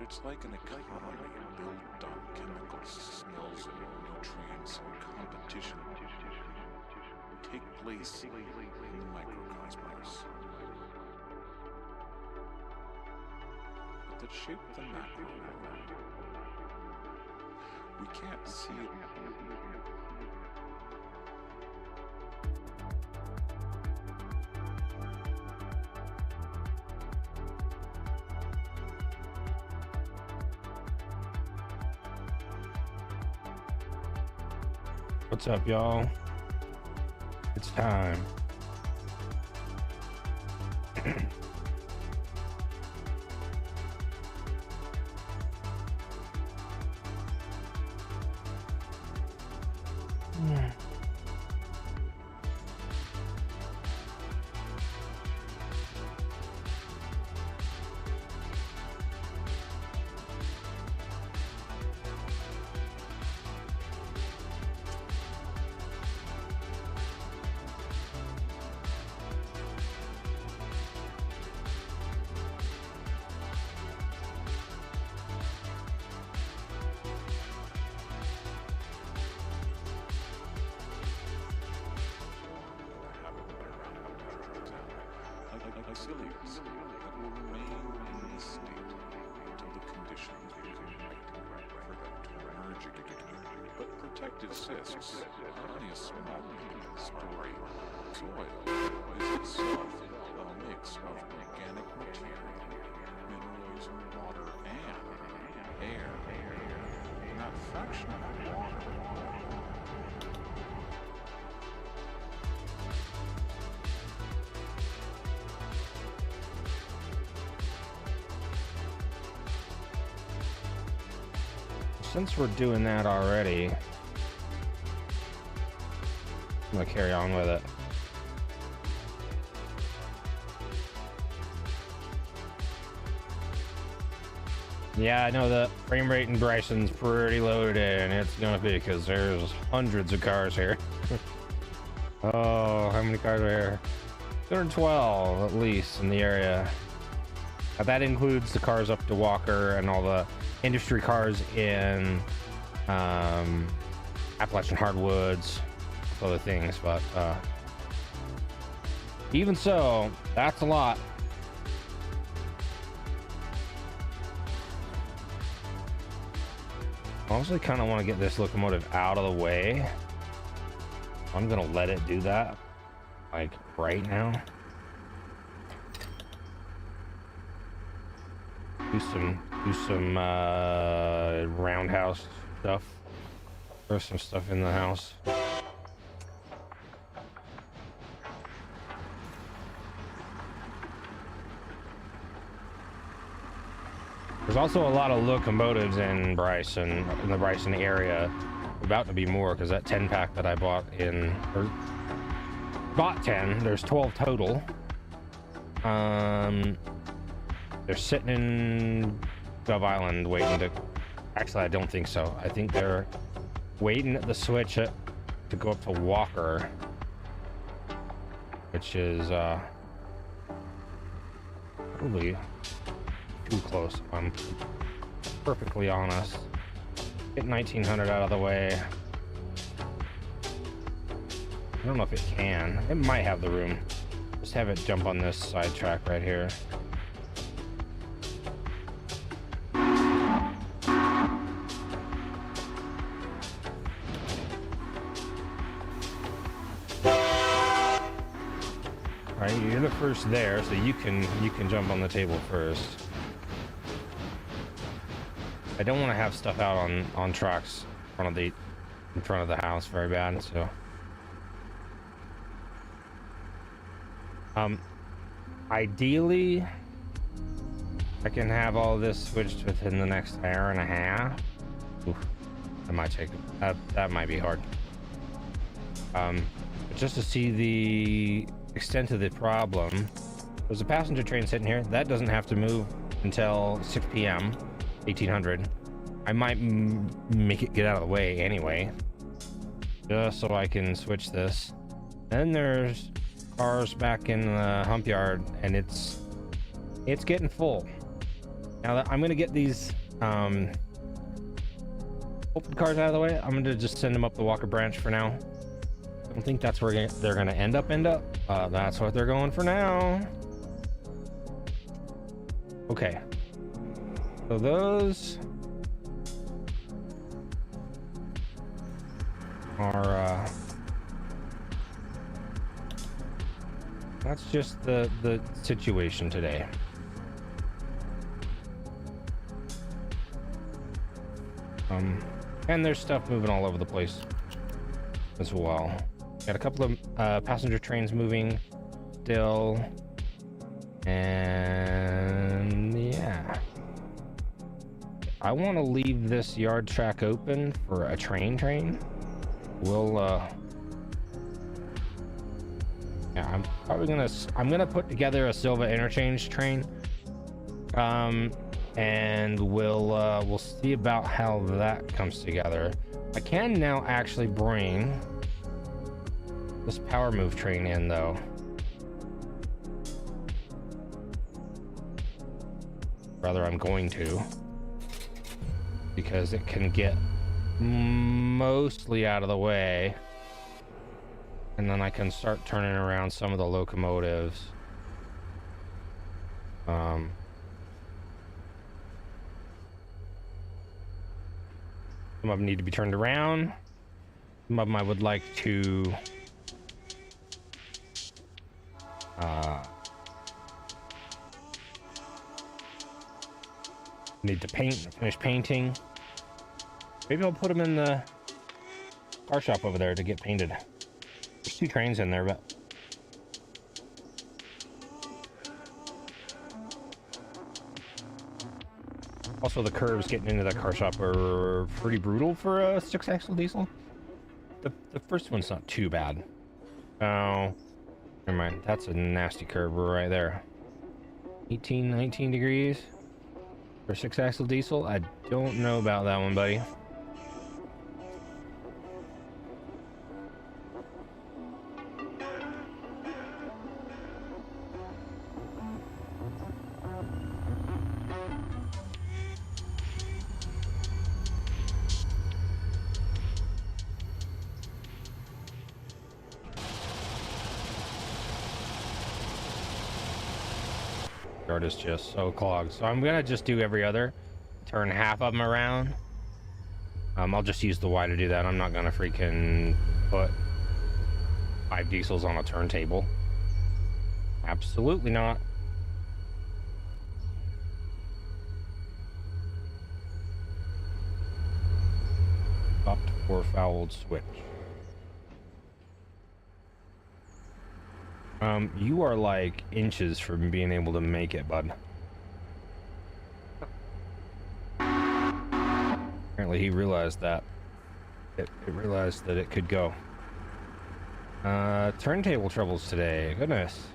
It's like an economy built on chemicals, smells, and nutrients, and competition take place in the microcosmos. But that shape the macro world. We can't see it. What's up, y'all? It's time. Facilities that will remain in this state until the conditions become right for them to emerge again. But protective cysts are only a small story. Soil is itself a mix of organic material, minerals, water, and air. And that fraction of water since we're doing that already, I'm gonna carry on with it. Yeah, I know the frame rate in Bryson's pretty loaded, and it's gonna be because there's hundreds of cars here. Oh, how many cars are here? 212 at least in the area. That includes the cars up to Walker and all the industry cars in Appalachian hardwoods, other things, but even so, that's a lot. I honestly kind of want to get this locomotive out of the way. I'm gonna let it do that, like right now. Do some roundhouse stuff. There's some stuff in the house. There's also a lot of locomotives in Bryson, in the Bryson area. About to be more because that 10 pack that I bought in, or bought 10. There's 12 total. They're sitting in Dove Island waiting to... Actually, I don't think so. I think they're waiting at the switch to go up to Walker, which is probably too close, if I'm perfectly honest. Get 1900 out of the way. I don't know if it can. It might have the room. Just have it jump on this side track right here. Alright, you're the first there, so you can jump on the table first. I don't want to have stuff out on tracks in front of the house very bad, so ideally I can have all this switched within the next hour and a half. Oof, that might take that might be hard. But just to see the extent of the problem, there's a passenger train sitting here that doesn't have to move until 6 p.m. 1800. I might make it get out of the way anyway, just so I can switch this. Then there's cars back in the hump yard, and it's getting full. Now that I'm gonna get these open cars out of the way, I'm gonna just send them up the Walker Branch for now. I don't think that's where they're gonna end up. That's what they're going for now. Okay. So those are that's just the situation today. And there's stuff moving all over the place as well. Got a couple of passenger trains moving still, and yeah, I want to leave this yard track open for a train. We'll yeah, I'm gonna put together a Silva interchange train, and we'll see about how that comes together. I can now actually bring this power move train in though. Rather, I'm going to, because it can get mostly out of the way, and then I can start turning around some of the locomotives. Some of them need to be turned around. Some of them I would like to need to finish painting. Maybe I'll put them in the car shop over there to get painted. There's 2 trains in there, but also the curves getting into that car shop are pretty brutal for a 6-axle diesel. The first one's not too bad. Oh, never mind. That's a nasty curve right there. 18, 19 degrees for 6-axle diesel. I don't know about that one, buddy. Yard is just so clogged, so I'm gonna just do every other, turn half of them around. I'll just use the Y to do that. I'm not gonna freaking put 5 diesels on a turntable. Absolutely not. Stopped for fouled switch. You are like inches from being able to make it, bud. Apparently he realized that. It realized that it could go. Turntable troubles today. Goodness.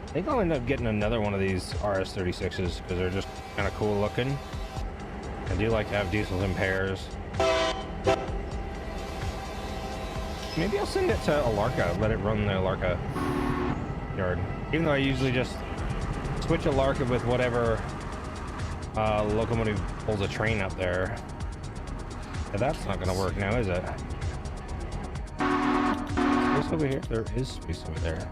I think I'll end up getting another one of these RS36s because they're just kind of cool looking. I do like to have diesels in pairs. Maybe I'll send it to Alarka, let it run the Alarka yard. Even though I usually just switch Alarka with whatever locomotive pulls a train up there. But that's not going to work now, is it? Space over here? There is space over there.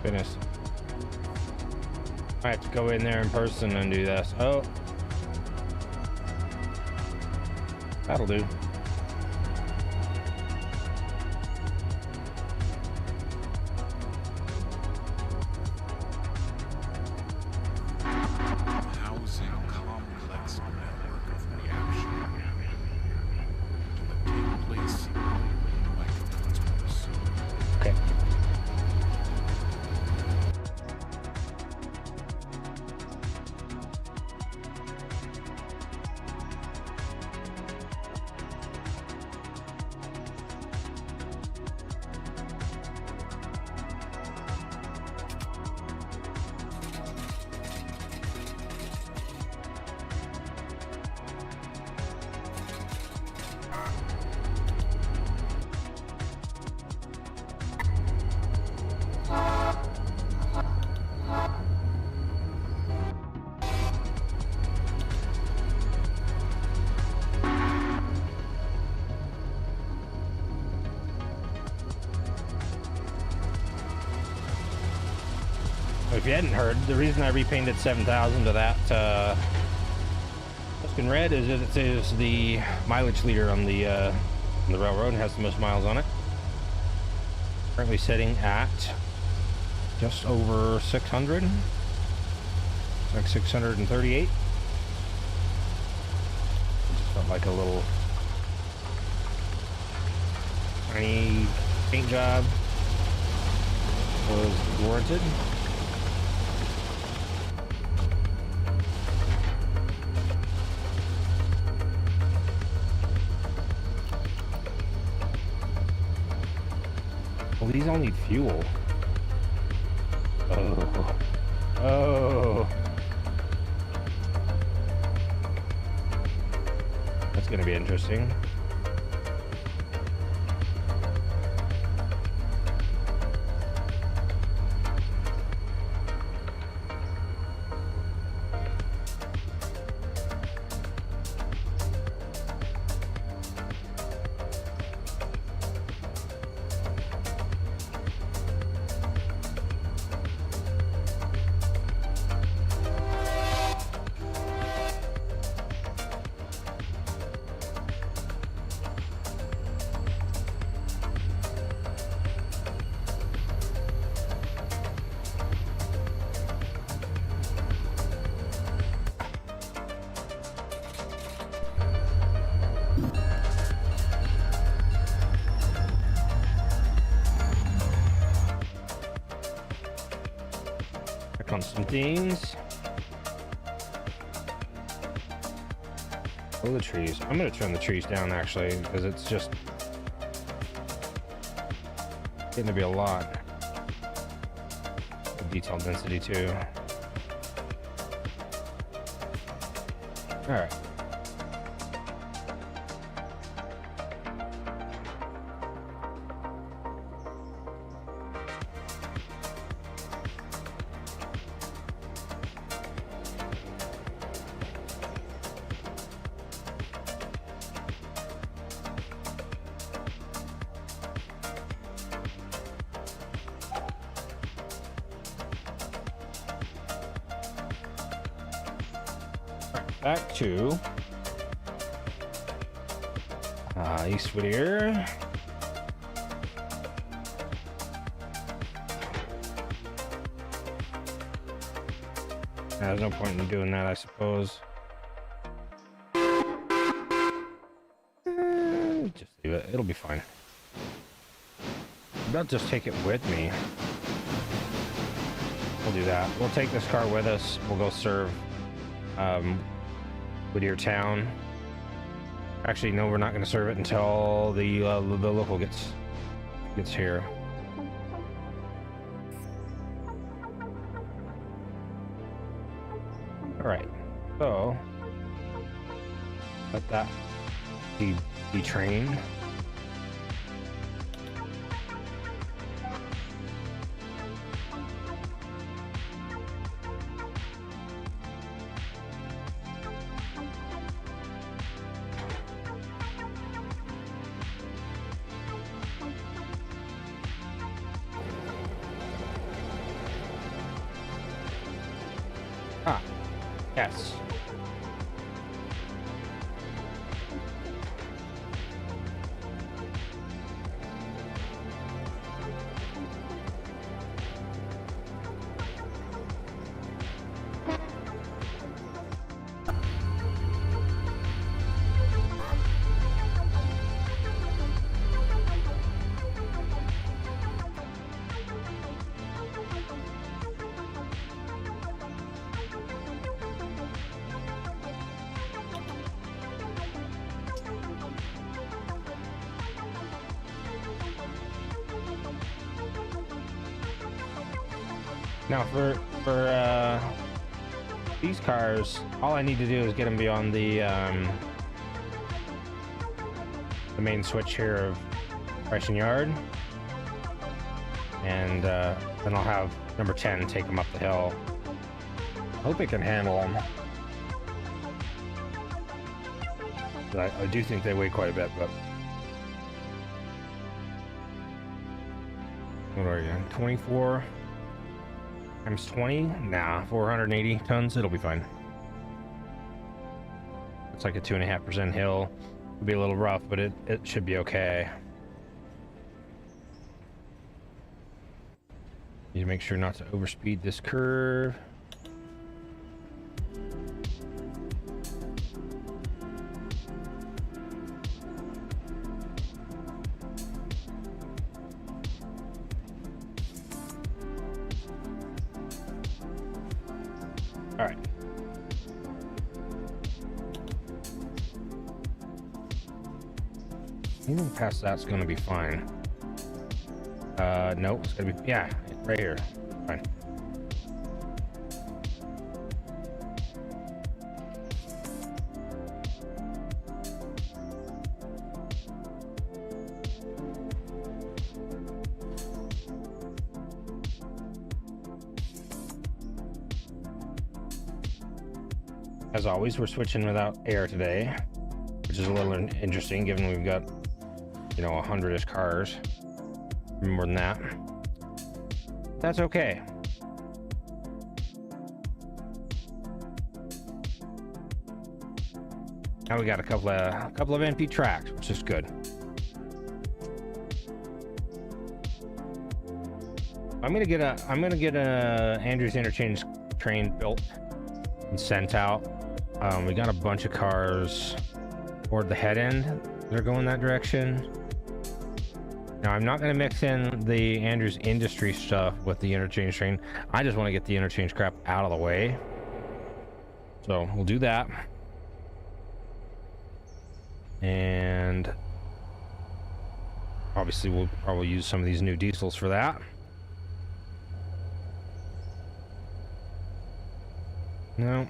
Goodness. I have to go in there in person and do this. Oh. That'll do. If you hadn't heard, the reason I repainted 7000 to that Tuscan red is that it is the mileage leader on the railroad and has the most miles on it. Currently sitting at just over 600, like 638. It just felt like a little tiny paint job was warranted. Well, these all need fuel. Oh. Oh. That's gonna be interesting. On some things. Oh, the trees. I'm gonna trim the trees down actually because it's just getting to be a lot. The detail density too. All right. Back to East Whittier. There's no point in doing that, I suppose. Just leave it. It'll be fine. I'll just take it with me. We'll do that. We'll take this car with us. We'll go serve Whittier Town. Actually, no, we're not going to serve it until the local gets here. All right, so let that be trained. Ah, yes. Now for these cars, all I need to do is get them beyond the main switch here of Bryson Yard, and then I'll have number 10 take them up the hill. I hope it can handle them. I do think they weigh quite a bit, but what are you? 24. Times 20? Nah, 480 tons. It'll be fine. It's like a 2.5% hill. It'll be a little rough, but it should be okay. Need to make sure not to overspeed this curve. All right. Anything past that's going to be fine. No, it's going to be, yeah, right here. Fine. As always, we're switching without air today, which is a little interesting given we've got, you know, 100-ish cars. More than that. That's okay. Now we got a couple of empty tracks, which is good. I'm gonna get a Andrews interchange train built and sent out. We got a bunch of cars toward the head end that are going that direction. Now, I'm not going to mix in the Andrews industry stuff with the interchange train. I just want to get the interchange crap out of the way. So we'll do that. And obviously we'll probably use some of these new diesels for that. No.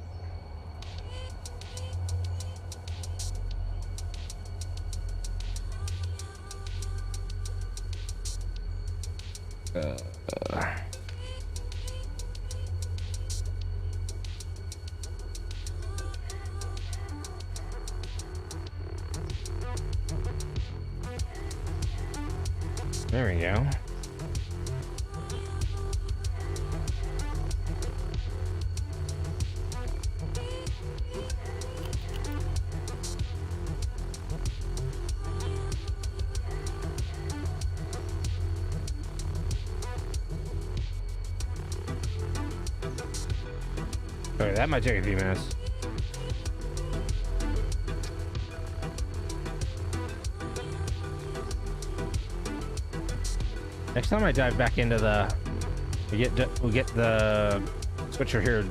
There we go. Sorry, that might take a few minutes. Next time I dive back into the, we'll get the switcher here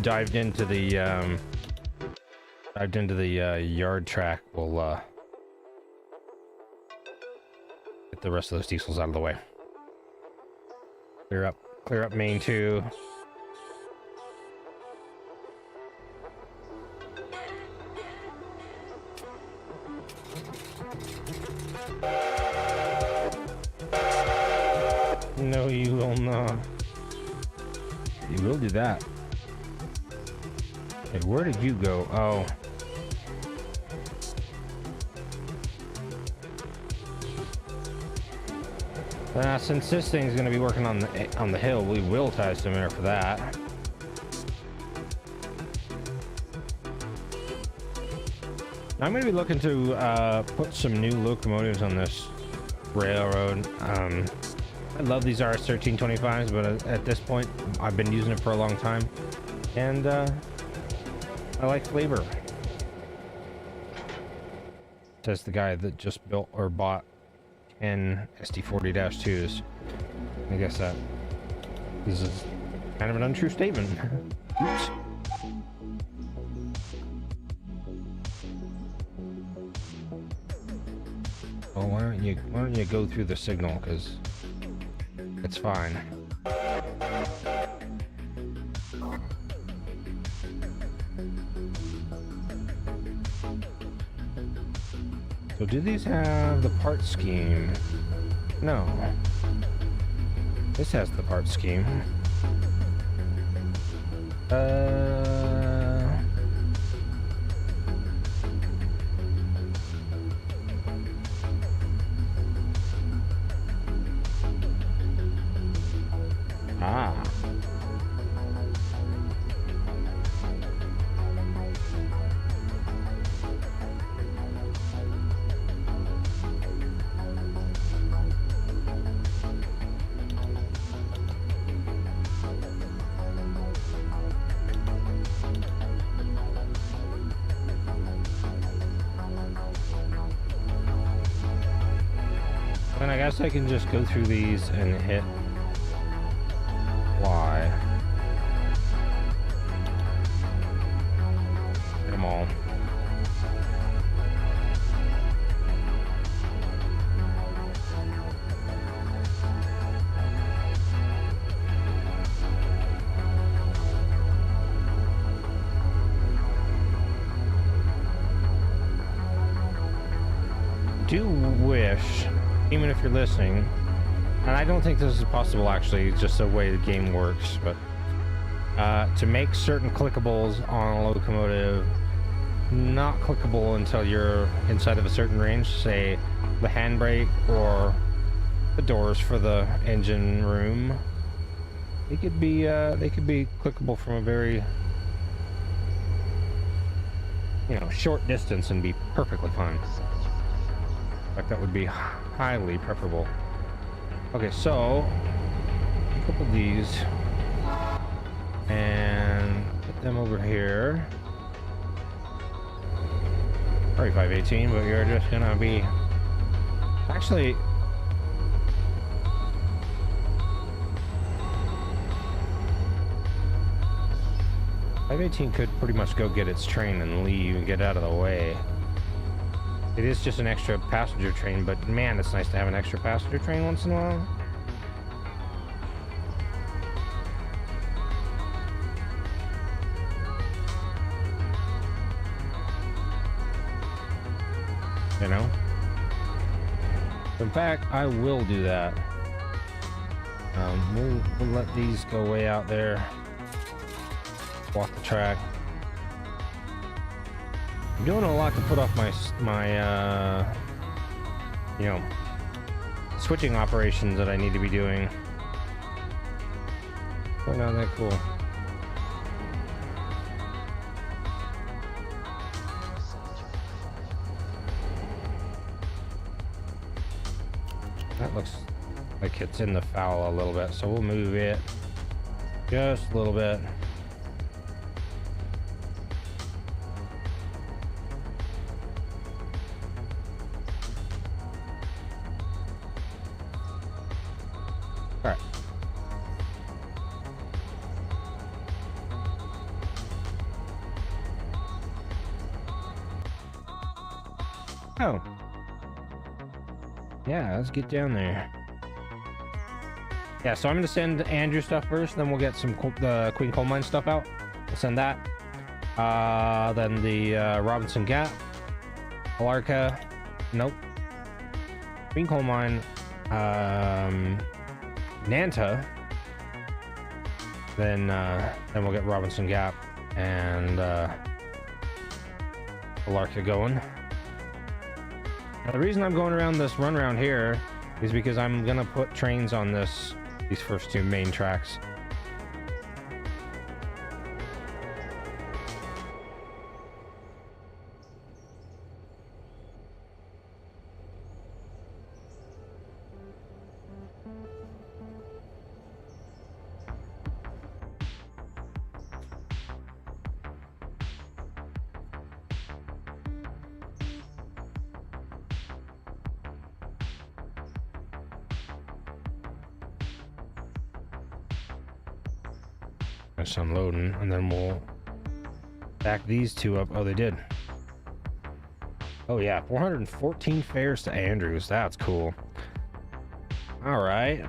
dived into the yard track. We'll get the rest of those diesels out of the way. Clear up main 2. No, you will not. You will do that. Hey, where did you go? Oh. Since this thing's going to be working on the hill, we will tie some air for that. I'm going to be looking to put some new locomotives on this railroad. I love these RS-1325s, but at this point, I've been using it for a long time, and I like flavor. Says the guy that just built or bought 10 SD40-2s. I guess that this is kind of an untrue statement. Oops. Well, why don't you go through the signal, because it's fine. So do these have the part scheme? No. This has the part scheme. Ah. I guess I can just go through these and hit Y. Hit them all. Do wish, even if you're listening, and I don't think this is possible actually, just the way the game works, but to make certain clickables on a locomotive not clickable until you're inside of a certain range, say the handbrake or the doors for the engine room, they could be clickable from a very, you know, short distance and be perfectly fine. In fact, that would be highly preferable. Okay, so a couple of these and put them over here. Sorry, 518, but you're just gonna be actually. .518 could pretty much go get its train and leave and get out of the way. It is just an extra passenger train, but man, it's nice to have an extra passenger train once in a while. You know? In fact, I will do that. We'll let these go way out there. Walk the track. I'm doing a lot to put off my you know, switching operations that I need to be doing. But not that cool. That looks like it's in the foul a little bit, so we'll move it just a little bit. All right. Oh. Yeah, let's get down there. Yeah, so I'm going to send Andrew stuff first, then we'll get some the Queen Coal Mine stuff out. We'll send that. Then the Robinson Gap. Alarka. Nope. Queen Coal Mine. Nanta. Then we'll get Robinson Gap and Alarka going. Now, the reason I'm going around this run around here is because I'm gonna put trains on these first two main tracks. Just unloading, and then we'll back these two up. Oh, they did. Oh yeah, 414 fares to Andrews. That's cool. All right.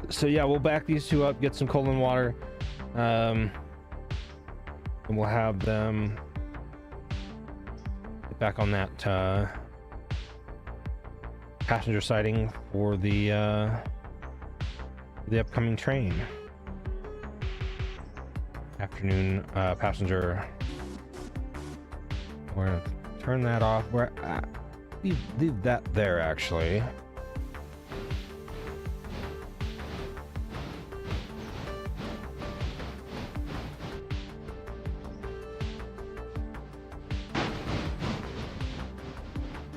So yeah, we'll back these two up, get some coal and water, and we'll have them get back on that passenger siding for the upcoming train. Afternoon passenger. We're gonna turn that off. We're leave that there actually.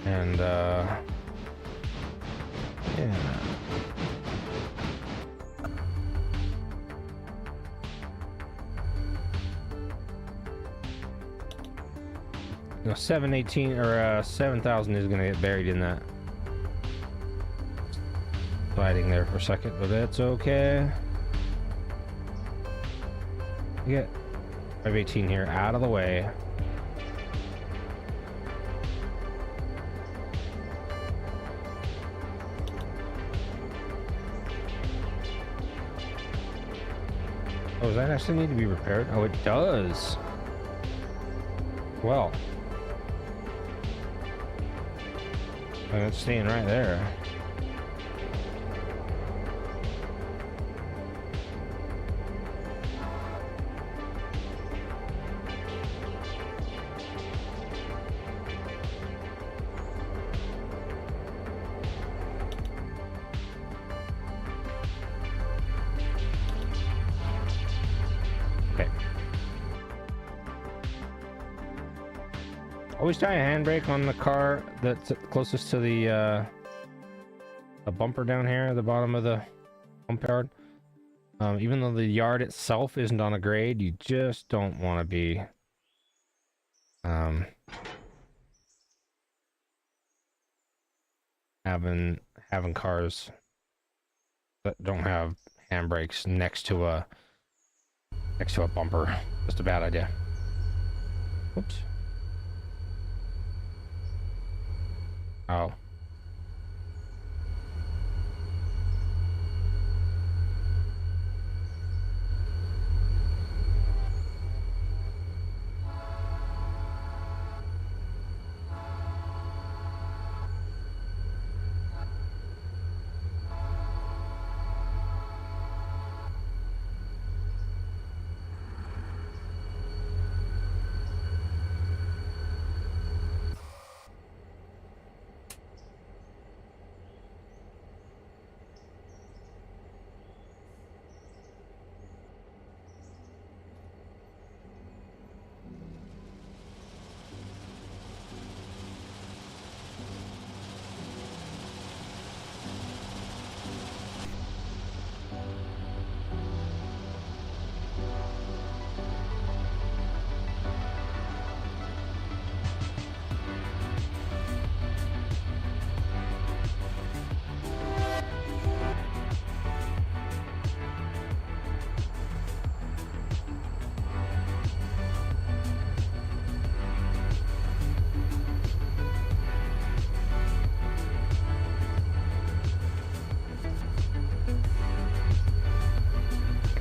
And yeah. No, 718 or 7,000 is gonna get buried in that. sliding there for a second, but that's okay. Get 518 here out of the way. Oh, does that actually need to be repaired? Oh, it does. Well, and it's staying right there. Okay. Always tie a handbrake on the car that's closest to the bumper down here at the bottom of the bump yard. Even though the yard itself isn't on a grade, you just don't want to be having cars that don't have handbrakes next to a bumper. Just a bad idea. Oops. Oh.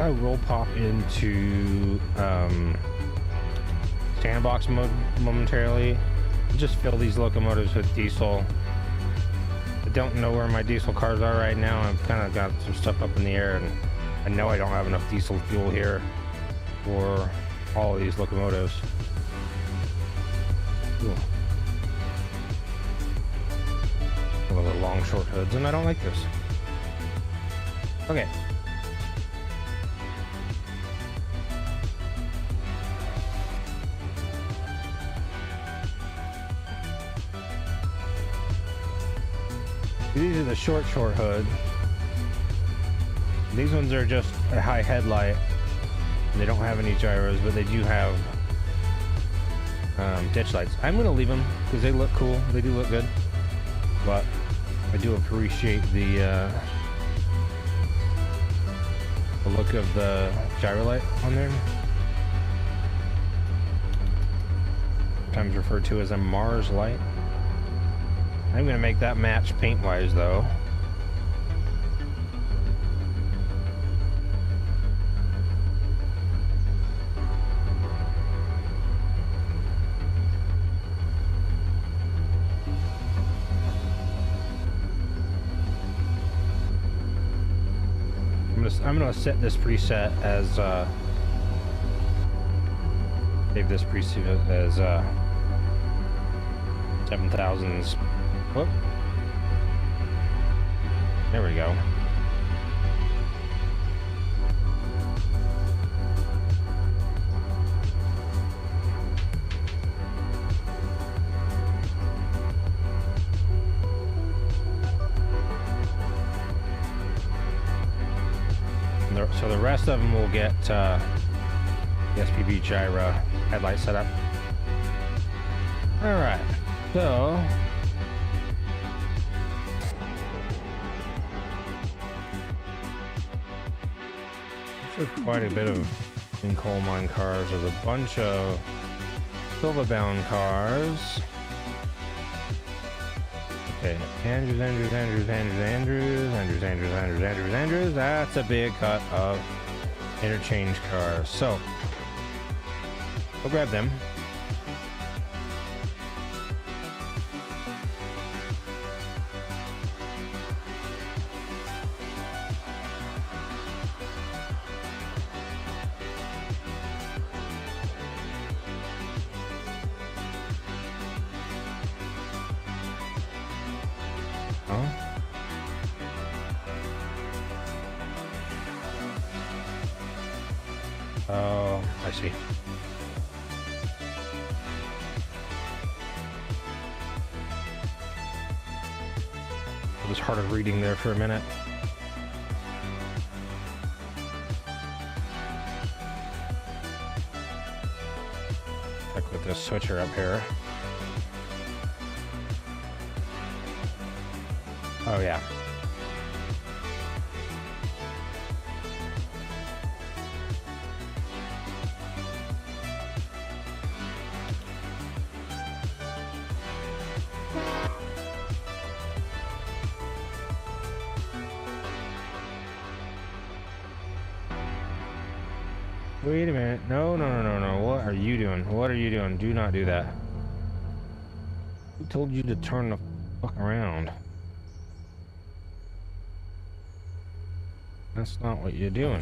I will pop into sandbox mode momentarily. Just fill these locomotives with diesel. I don't know where my diesel cars are right now. I've kind of got some stuff up in the air, and I know I don't have enough diesel fuel here for all of these locomotives. Ooh. A little long short hoods, and I don't like this. Okay. These are the short hood. These ones are just a high headlight. They don't have any gyros, but they do have ditch lights. I'm going to leave them because they look cool. They do look good. But I do appreciate the look of the gyro light on there. Sometimes referred to as a Mars light. I'm going to make that match paint-wise, though. I'm going to set this preset as save this preset as 7000s. Whoop. There we go. So the rest of them will get the SPB gyro headlight setup. All right, so Actually, quite a bit of in coal mine cars. There's a bunch of silver-bound cars. Okay, Andrews. That's a big cut of interchange cars. So, we'll grab them. Oh, I see. It was hard of reading there for a minute. Check with this switcher up here. Oh, yeah. Wait a minute. No. What are you doing? What are you doing? Do not do that. Who told you to turn the fuck around? That's not what you're doing.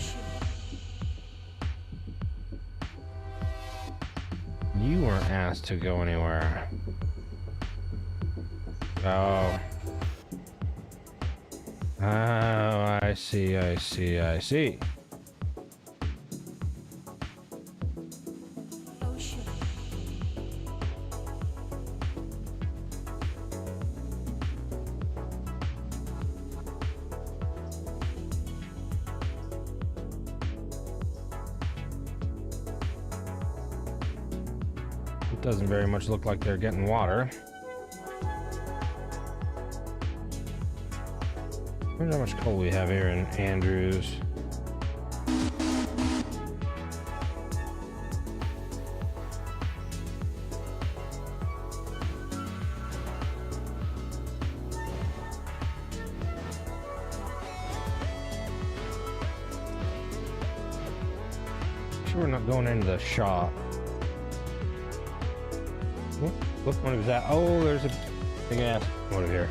You weren't asked to go anywhere. Oh. Oh, I see. It doesn't very much look like they're getting water. I wonder how much coal we have here in Andrews. Sure, we're not going into the shop. What one was that? Oh, there's a big ass motor here.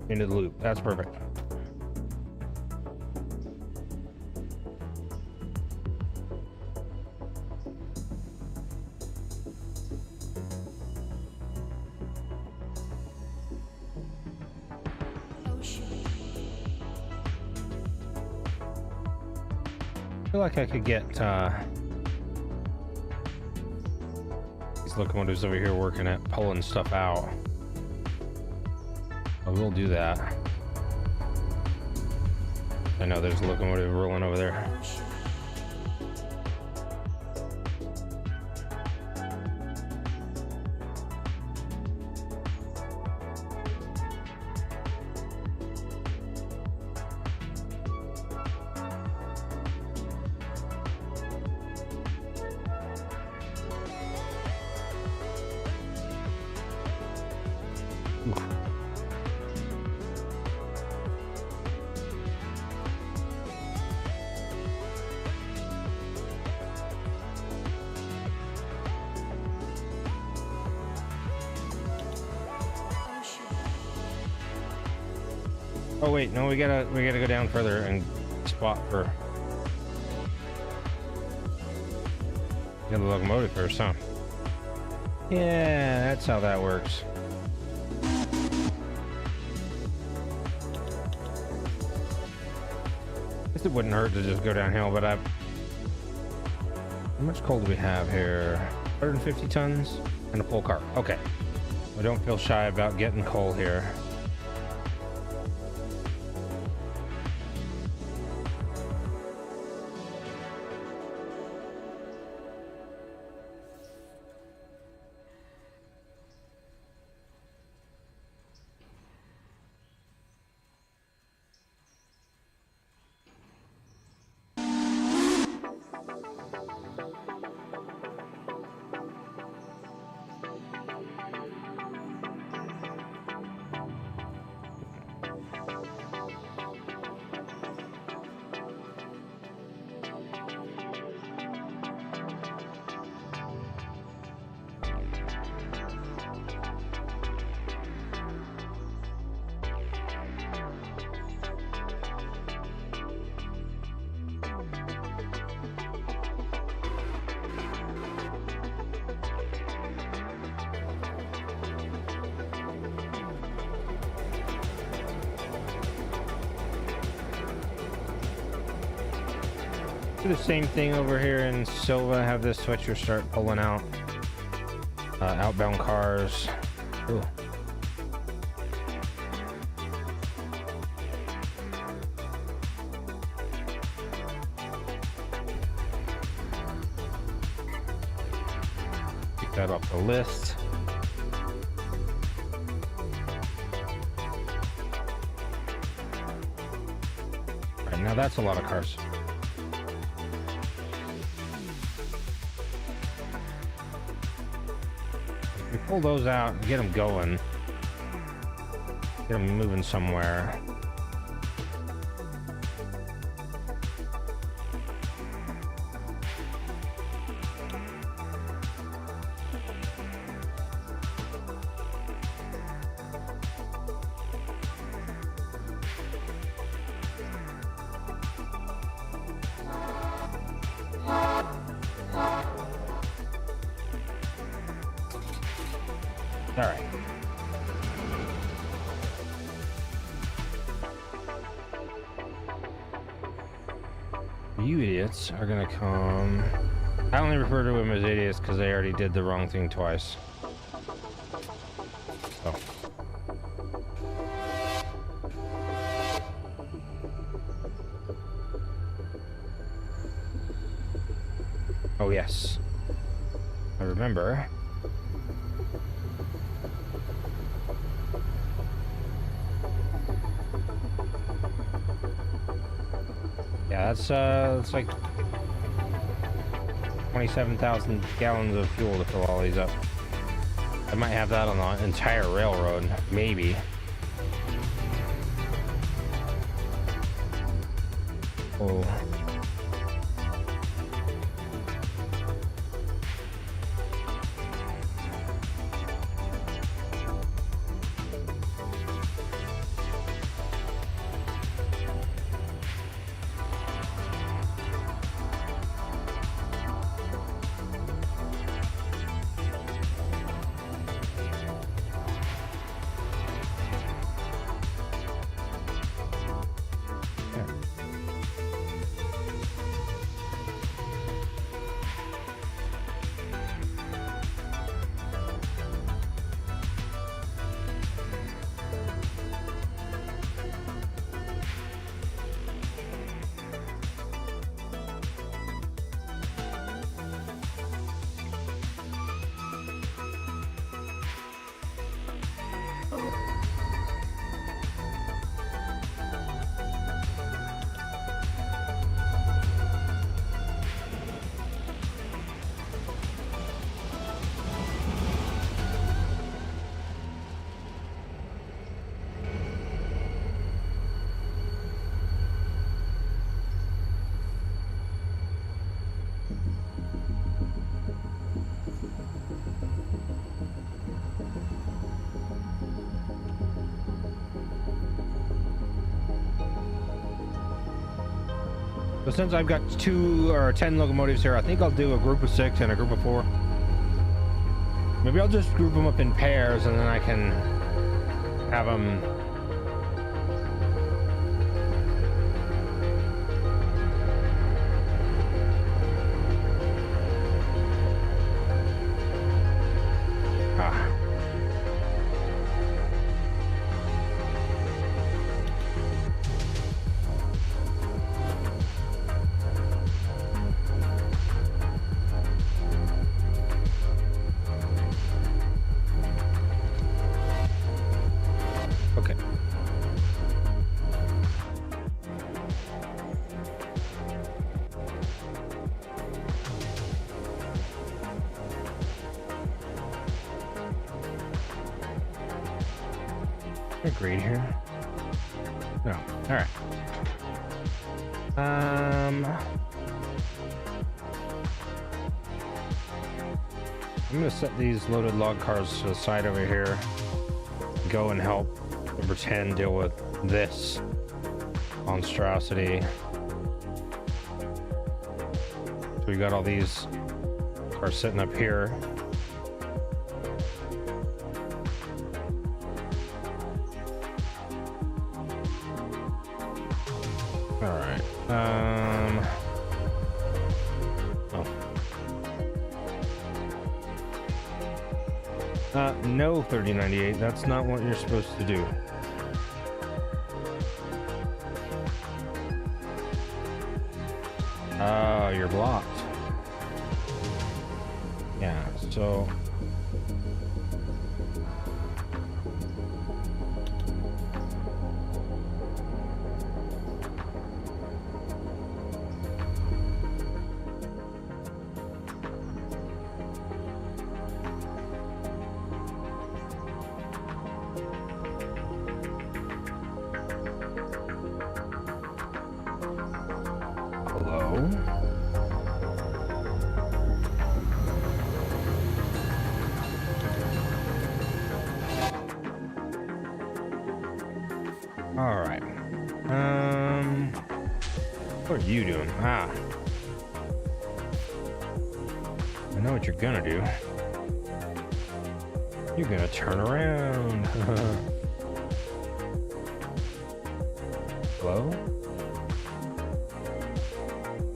Into the loop. That's perfect. I feel like I could get these locomotives over here working at pulling stuff out. I will do that. I know there's a locomotive rolling over there. Oh wait, no, we gotta go down further and spot for the other locomotive first, huh? Yeah, that's how that works. Guess it wouldn't hurt to just go downhill, but how much coal do we have here? 150 tons and a full cart. Okay. I don't feel shy about getting coal here. Do the same thing over here in Silva. Have this switcher start pulling out outbound cars. Ooh. Take that off the list. All right, now that's a lot of cars. We pull those out and get them going. Get them moving somewhere. All right. You idiots are gonna come. I only refer to them as idiots because they already did the wrong thing twice. So. Oh yes. I remember. Yeah, that's like 27,000 gallons of fuel to fill all these up. I might have that on the entire railroad, maybe. Oh. So since I've got 2 or 10 locomotives here, I think I'll do a group of 6 and a group of 4. Maybe I'll just group them up in pairs and then I can have them. Okay. Agreed here. No. All right. I'm gonna set these loaded log cars to the side over here. Go and help number 10 deal with this monstrosity. So we got all these cars sitting up here. All right. No, 3098. That's not what you're supposed to do. Oh, you're blocked. Yeah, so... Hello? All right. What are you doing? Ah. I know what you're gonna do. You're gonna turn around. Hello?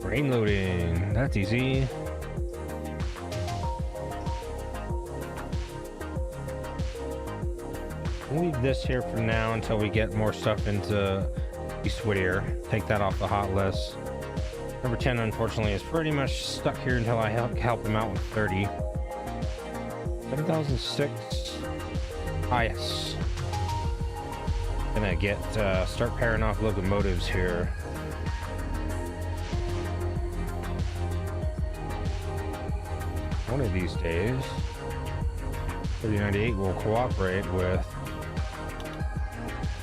Brain loading. That's easy. We'll leave this here for now until we get more stuff into East Whittier. Take that off the hot list. Number 10, unfortunately, is pretty much stuck here until I help him out with 30. 7006. Ah, yes. Gonna get start pairing off locomotives here. One of these days, 3098 will cooperate with.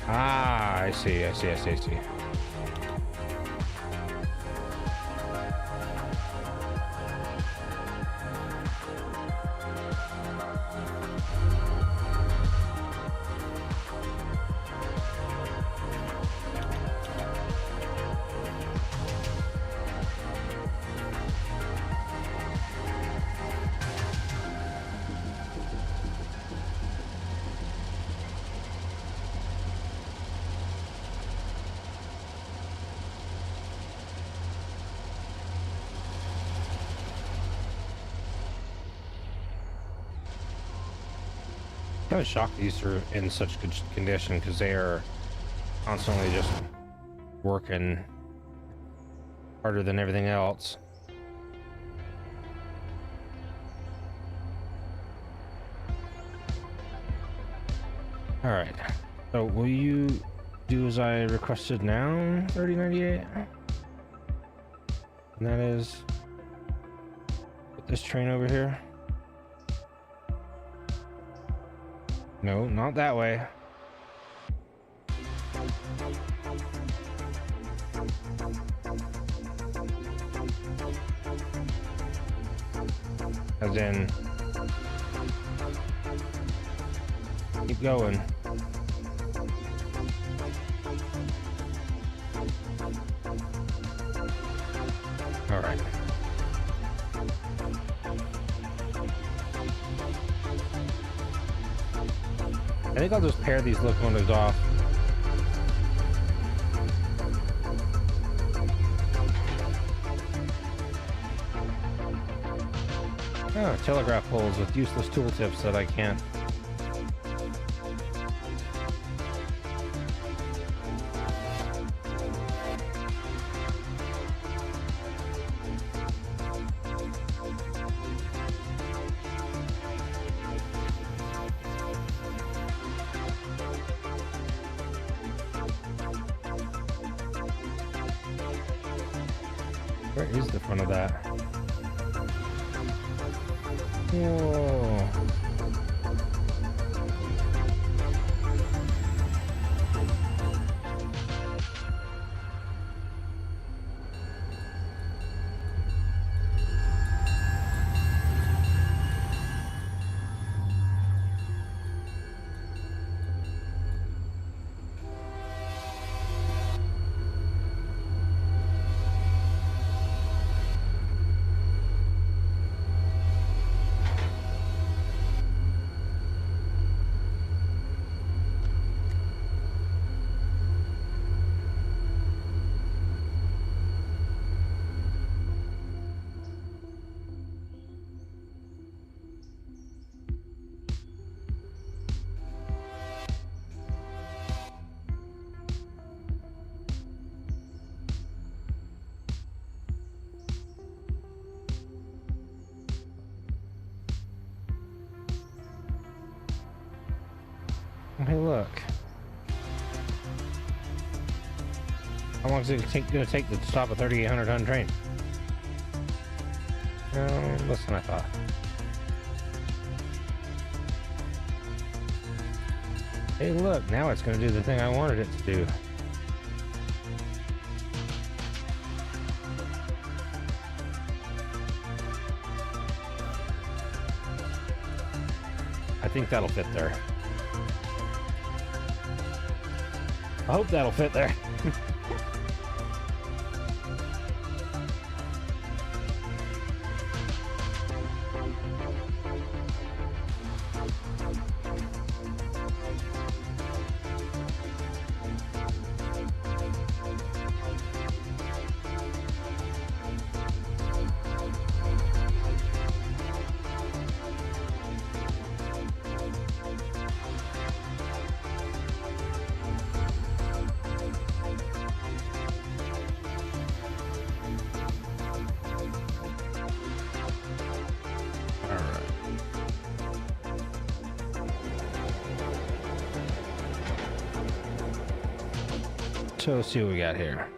Ah, I see. Kind of shocked these are in such good condition because they are constantly just working harder than everything else. All right, so will you do as I requested now, 3098? And that is put this train over here. No, not that way. As in, keep going. All right. I think I'll just pair these locomotives off. Oh, telegraph poles with useless tooltips that I can't. Where is the front of that? Whoa. Hey, look. How long is it gonna take to stop a 3,800 ton train? Less than I thought. Hey, look, now it's gonna do the thing I wanted it to do. I think that'll fit there. I hope that'll fit there. So let's see what we got here.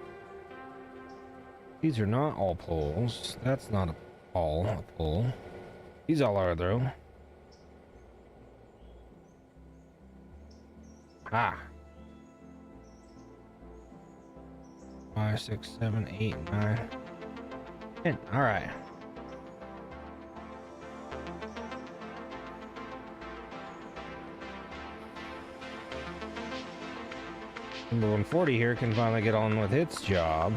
These are not all poles. That's not a pole. These all are though. Ah. 5, 6, 7, 8, 9, 10. All right. Number 140 here can finally get on with its job.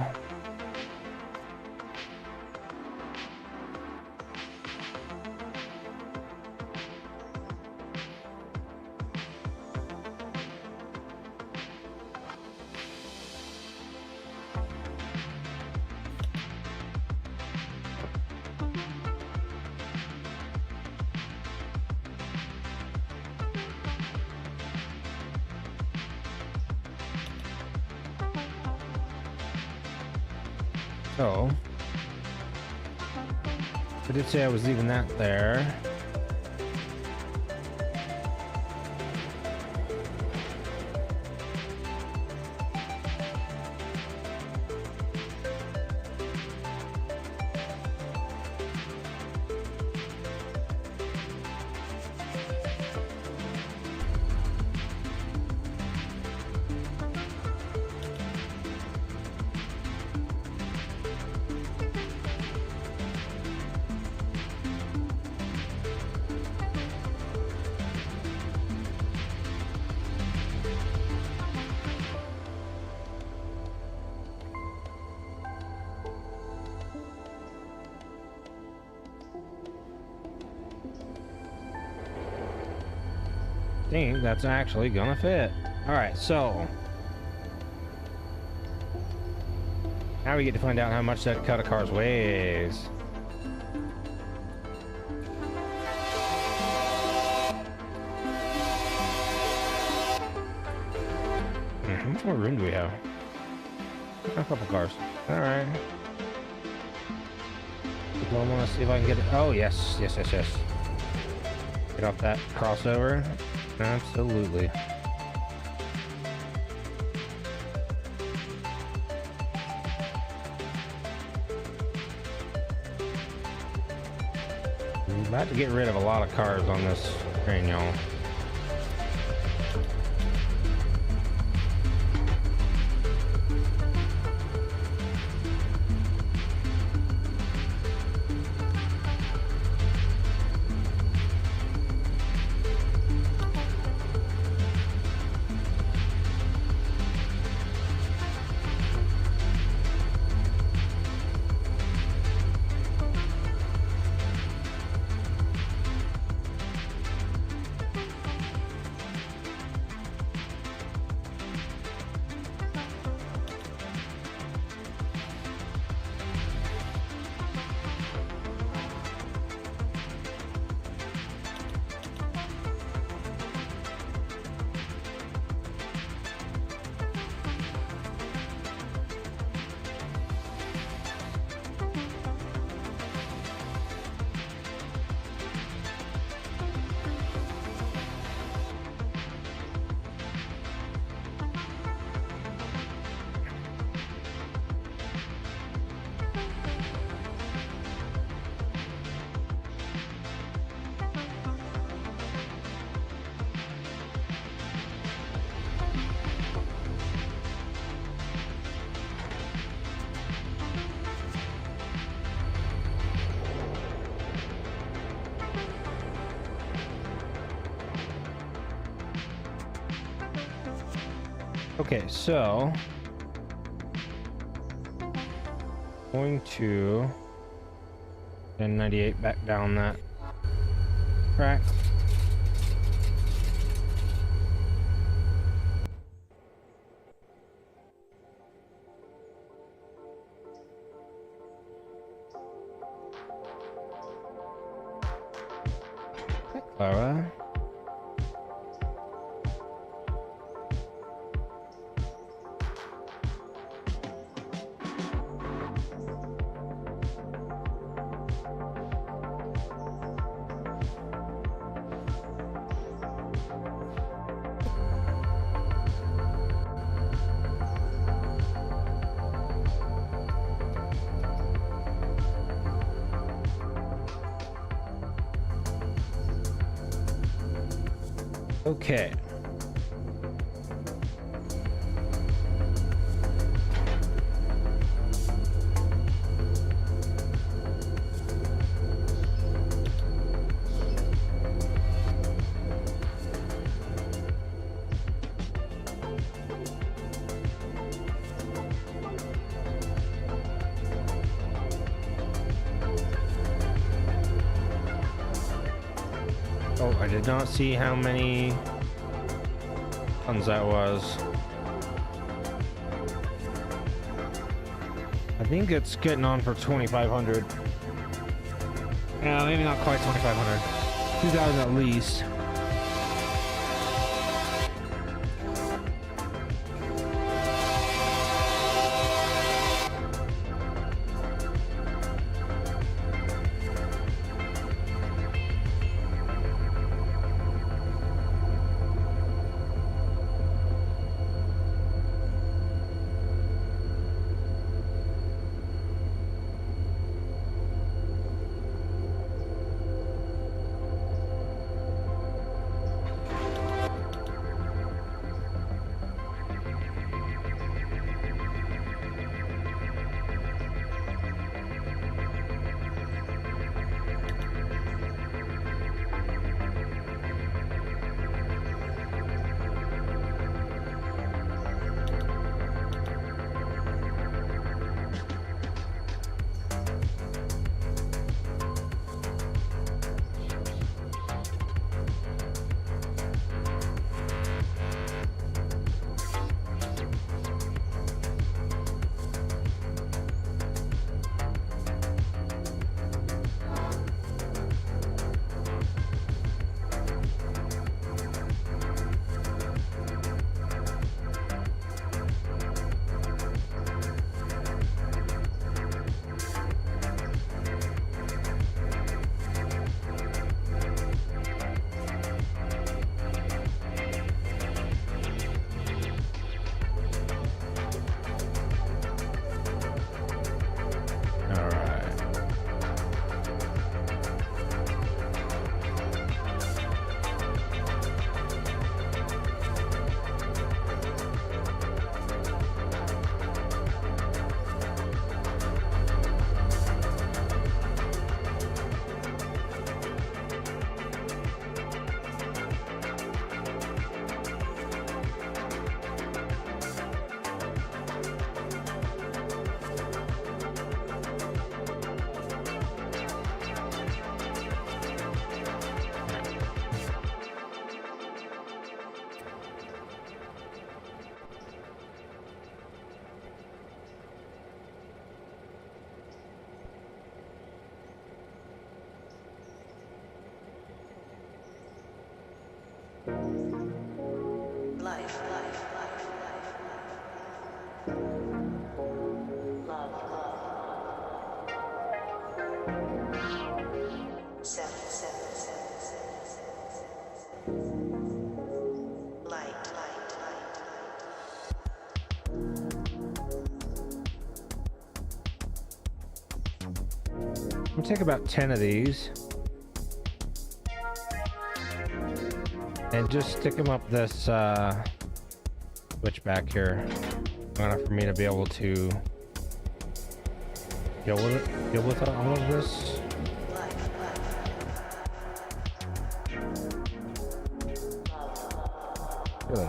So, I did say I was leaving that there. I think that's actually gonna fit. All right, so now we get to find out how much that cut of cars weighs. How much more room do we have? A couple cars. All right. I want to see if I can get it. Oh yes. Get off that crossover. Absolutely. I'm about to get rid of a lot of cars on this train, y'all. Okay, so going to 1098 back down that track. Hi, Clara. Okay. Oh, I did not see how many tons that was. I think it's getting on for 2,500. No, maybe not quite 2,500. 2,000 at least. I'll take about 10 of these and just stick them up this switch back here, enough for me to be able to deal with all of this. Really.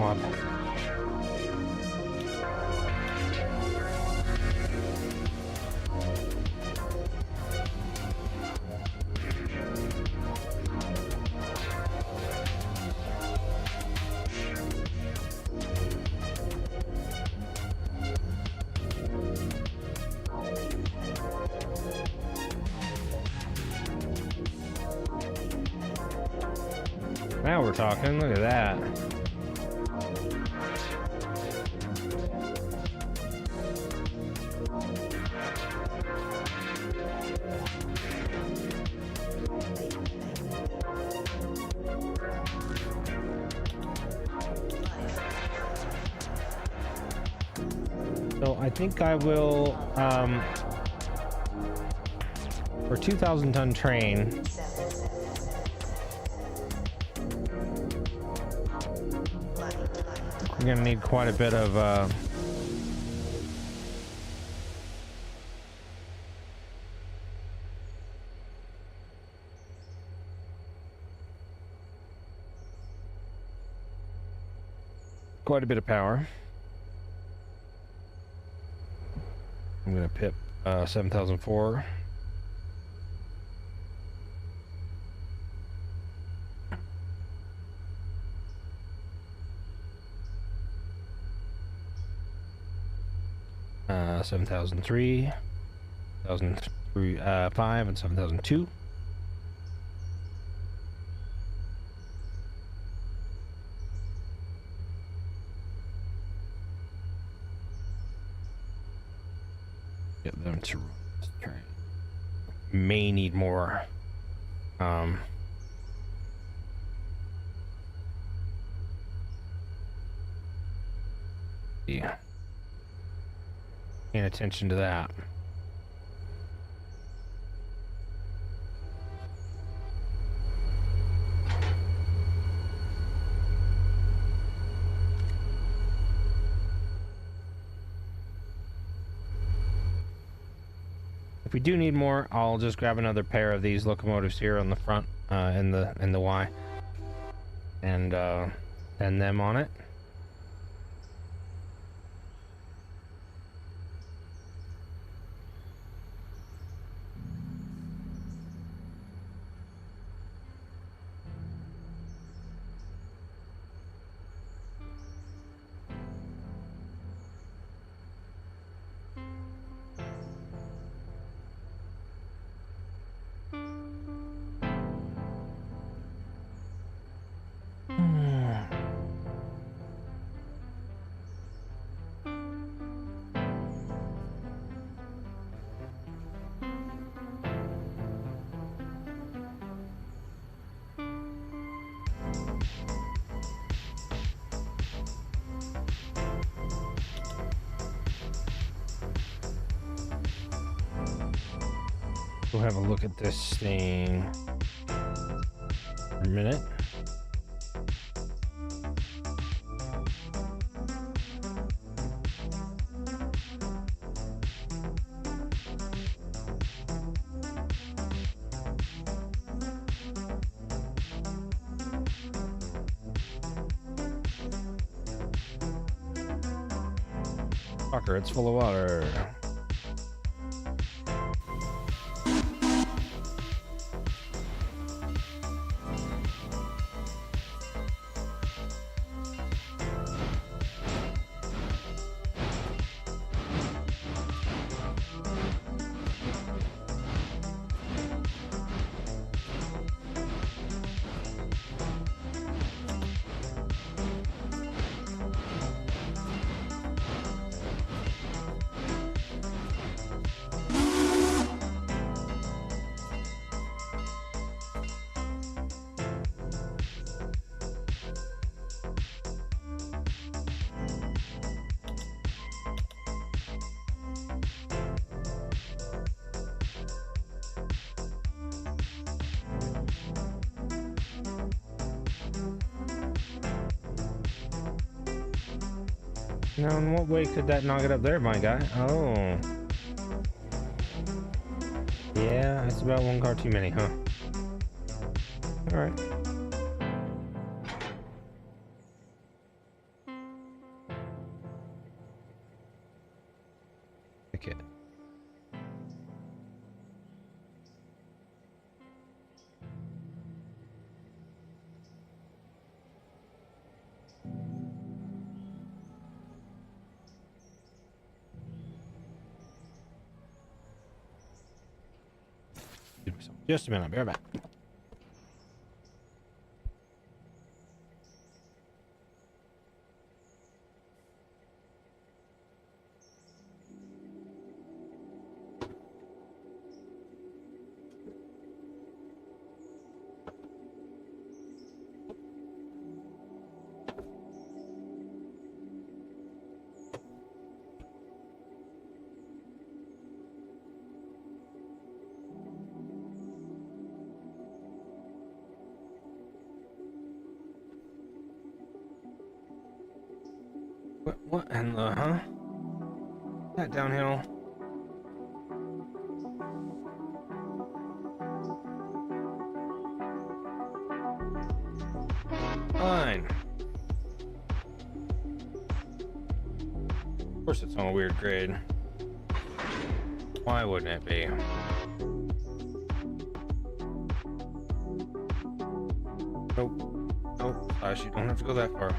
swap. Now we're talking. Look at that. So I think I will, for 2,000-ton train, we're gonna need quite a bit of power. I'm gonna pip 7004. Uh, 7003, 5, and 7002. Get them to run this train. May need more. Yeah. Paying attention to that. If we do need more, I'll just grab another pair of these locomotives here on the front, in the Y, and send them on it. We'll have a look at this thing for a minute. Fucker, it's full of water. Now, in what way could that knock it up there, my guy? Oh. Yeah, it's about one car too many, huh? Alright. Just a minute. I'll be right back. What in the, huh? That downhill. Fine. Of course it's on a weird grade. Why wouldn't it be? Nope. Nope. Gosh, you don't have to go that far.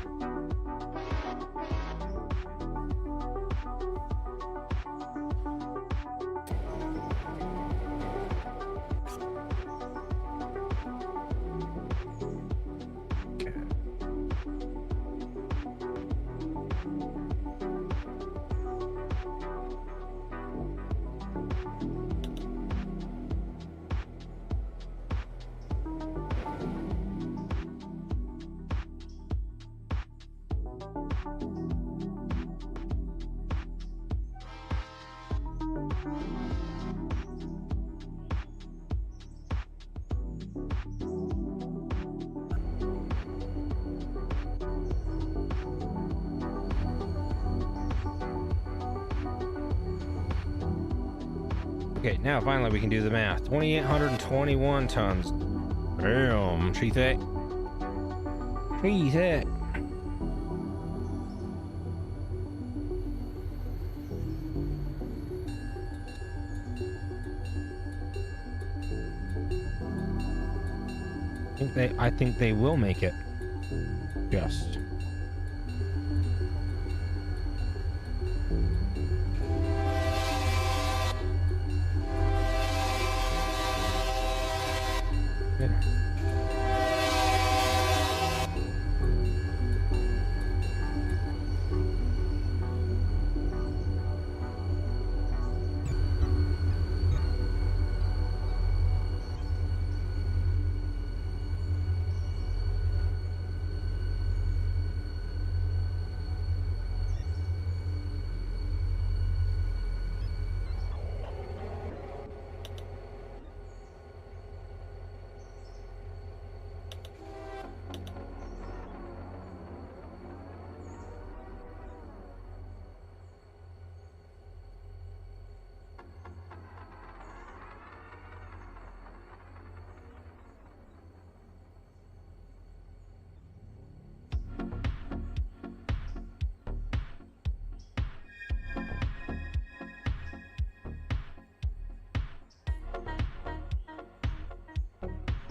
Okay, now finally we can do the math. 2,821 tons. Damn, she thick. She thick. I think they will make it. Just.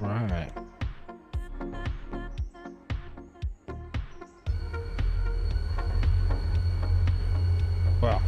Right. Well.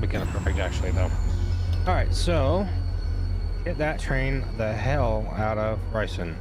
Kind of perfect actually though. All right, so get that train the hell out of Bryson.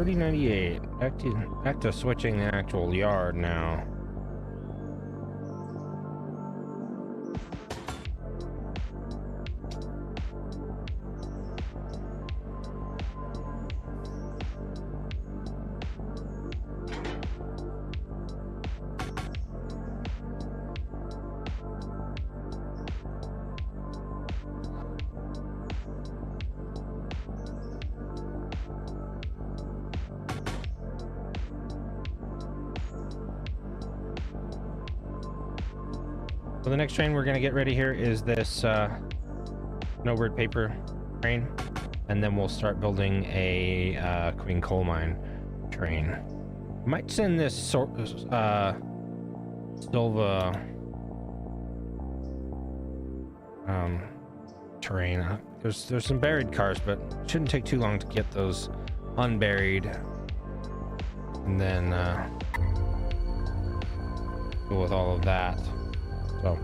3098. Back to switching the actual yard now. So the next train we're gonna get ready here is this no word paper train, and then we'll start building a Queen Coal Mine train. Might send this Silva terrain. There's some buried cars, but it shouldn't take too long to get those unburied, and then deal with all of that. So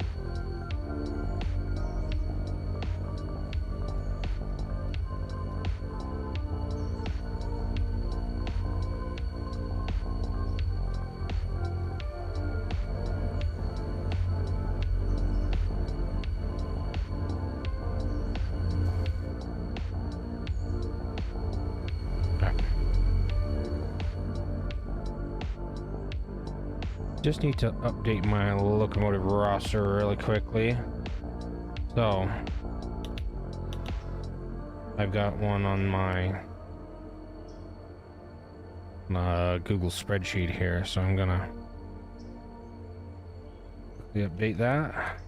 just need to update my locomotive roster really quickly. So I've got one on my Google spreadsheet here, so I'm gonna quickly update that.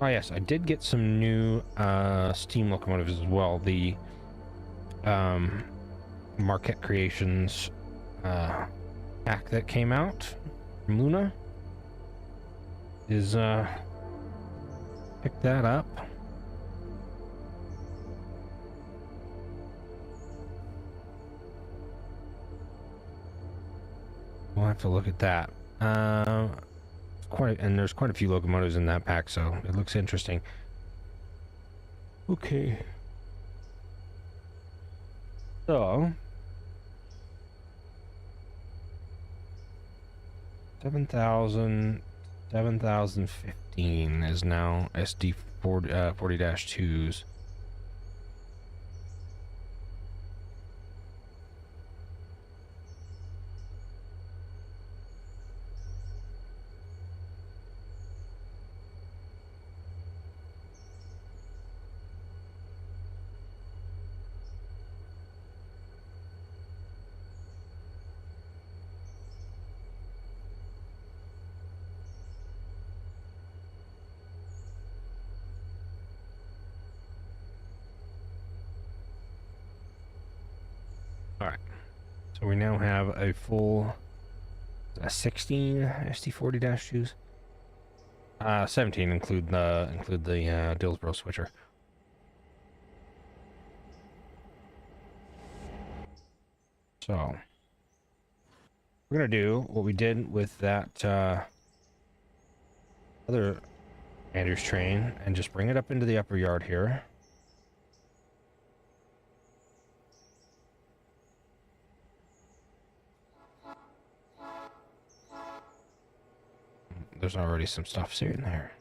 Oh yes, I did get some new steam locomotives as well. The Marquette Creations pack that came out from Luna is pick that up. We'll have to look at that. There's quite a few locomotives in that pack, so it looks interesting. Okay. So 7,015 is now SD 40-2s. Alright, so we now have a full 16 SD40-2s. 17 include the Dillsboro switcher. So we're gonna do what we did with that other Andrews train and just bring it up into the upper yard here. There's already some stuff sitting there.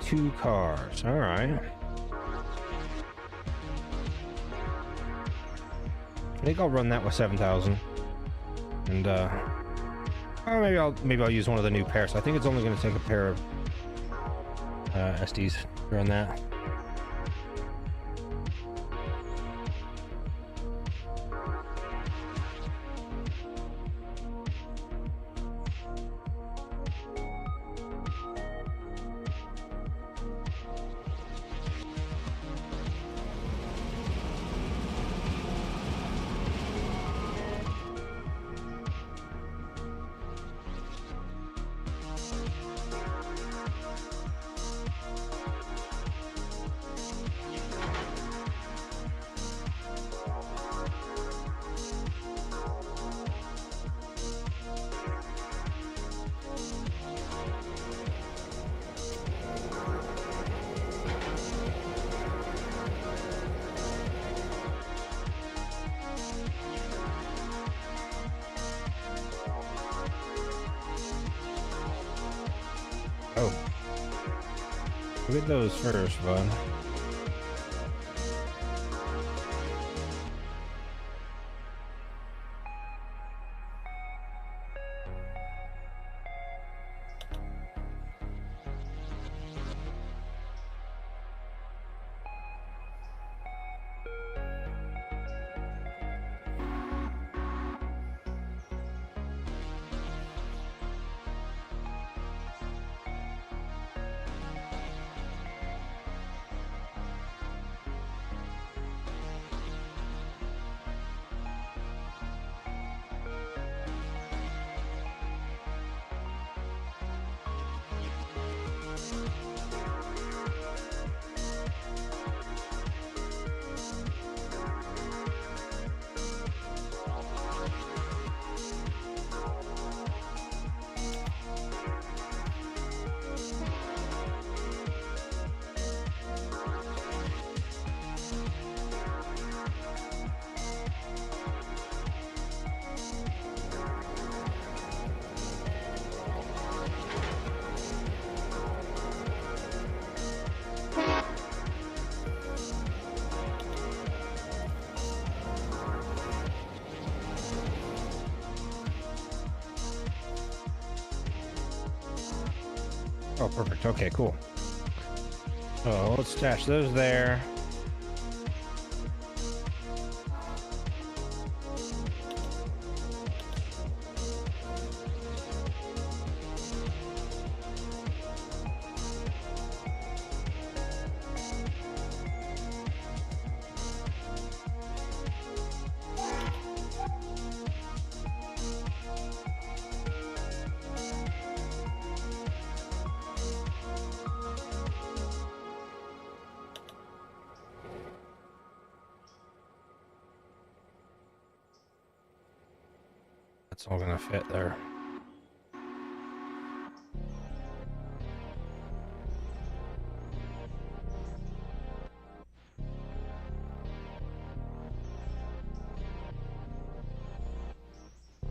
Two cars. All right. I think I'll run that with 7,000, and maybe I'll use one of the new pairs. I think it's only going to take a pair of SDs during that. Oh. Look at those first, bud. Oh, perfect. Okay, cool. So let's stash those there. It's all gonna fit there.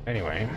Anyway.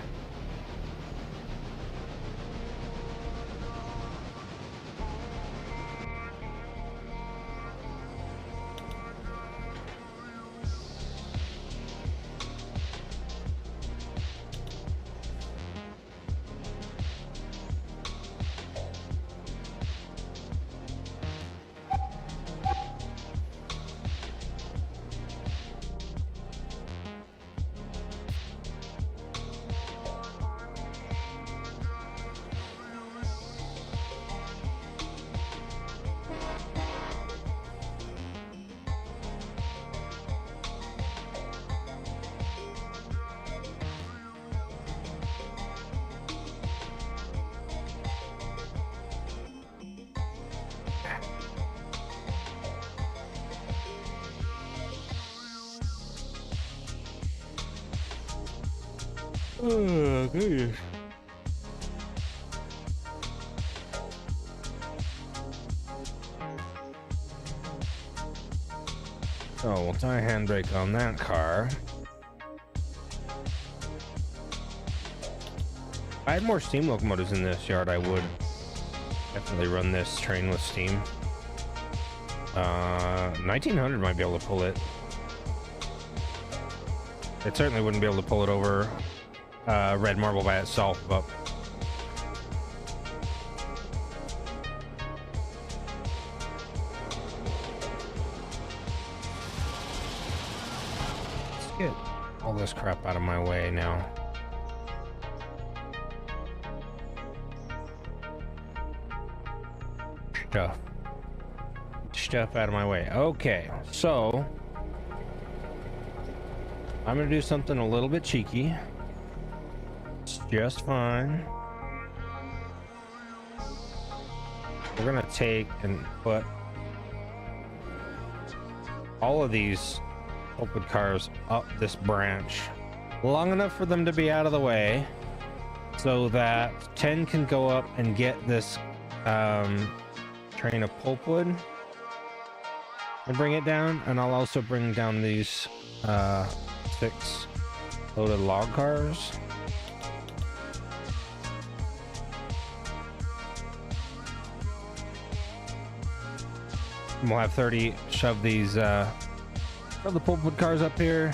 Oh, goodness. So we'll tie a handbrake on that car. If I had more steam locomotives in this yard, I would definitely run this train with steam. 1900 might be able to pull it. It certainly wouldn't be able to pull it over red marble by itself, but Get all this crap out of my way now. Stuff out of my way. Okay, so I'm gonna do something a little bit cheeky. It's just fine. We're gonna take and put all of these open cars up this branch long enough for them to be out of the way so that 10 can go up and get this train of pulpwood and bring it down, and I'll also bring down these 6 loaded log cars. And we'll have 30 shove these shove the pulpwood cars up here,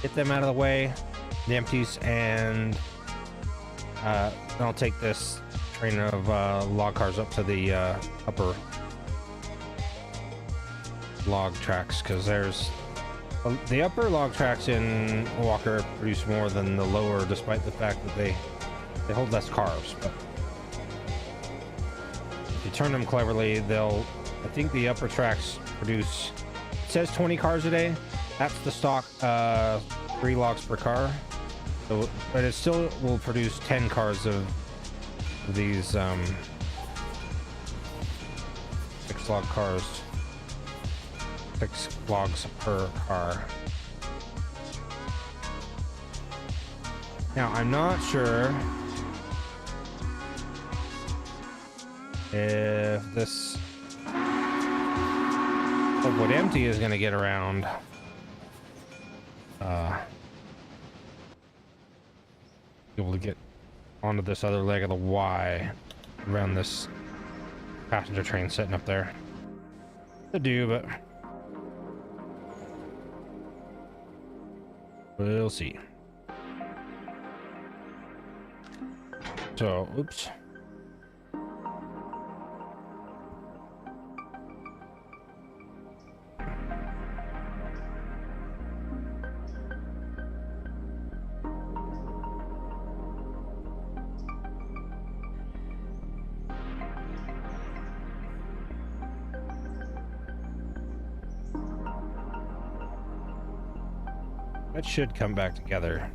get them out of the way, the empties, and then I'll take this train of log cars up to the upper log tracks, because there's the upper log tracks in Walker produce more than the lower, despite the fact that they hold less cars. But if you turn them cleverly, they'll, I think the upper tracks produce, it says 20 cars a day. That's the stock 3 logs per car. So, but it still will produce 10 cars of these 6 log cars. 6 logs per car. Now, I'm not sure if this pulpwood empty is going to get around. Able to get onto this other leg of the Y around this passenger train sitting up there. To do, but we'll see. So, oops. That should come back together.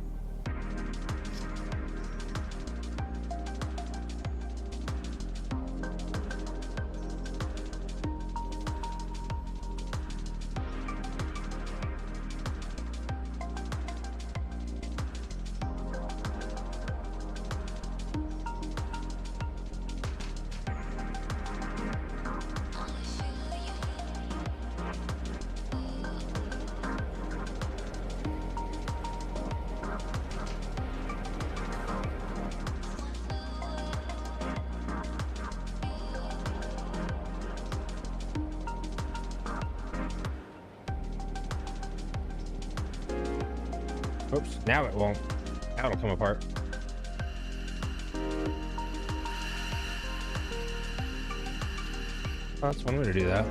Oops, now it won't. Now it'll come apart. Oh, that's one way to do that.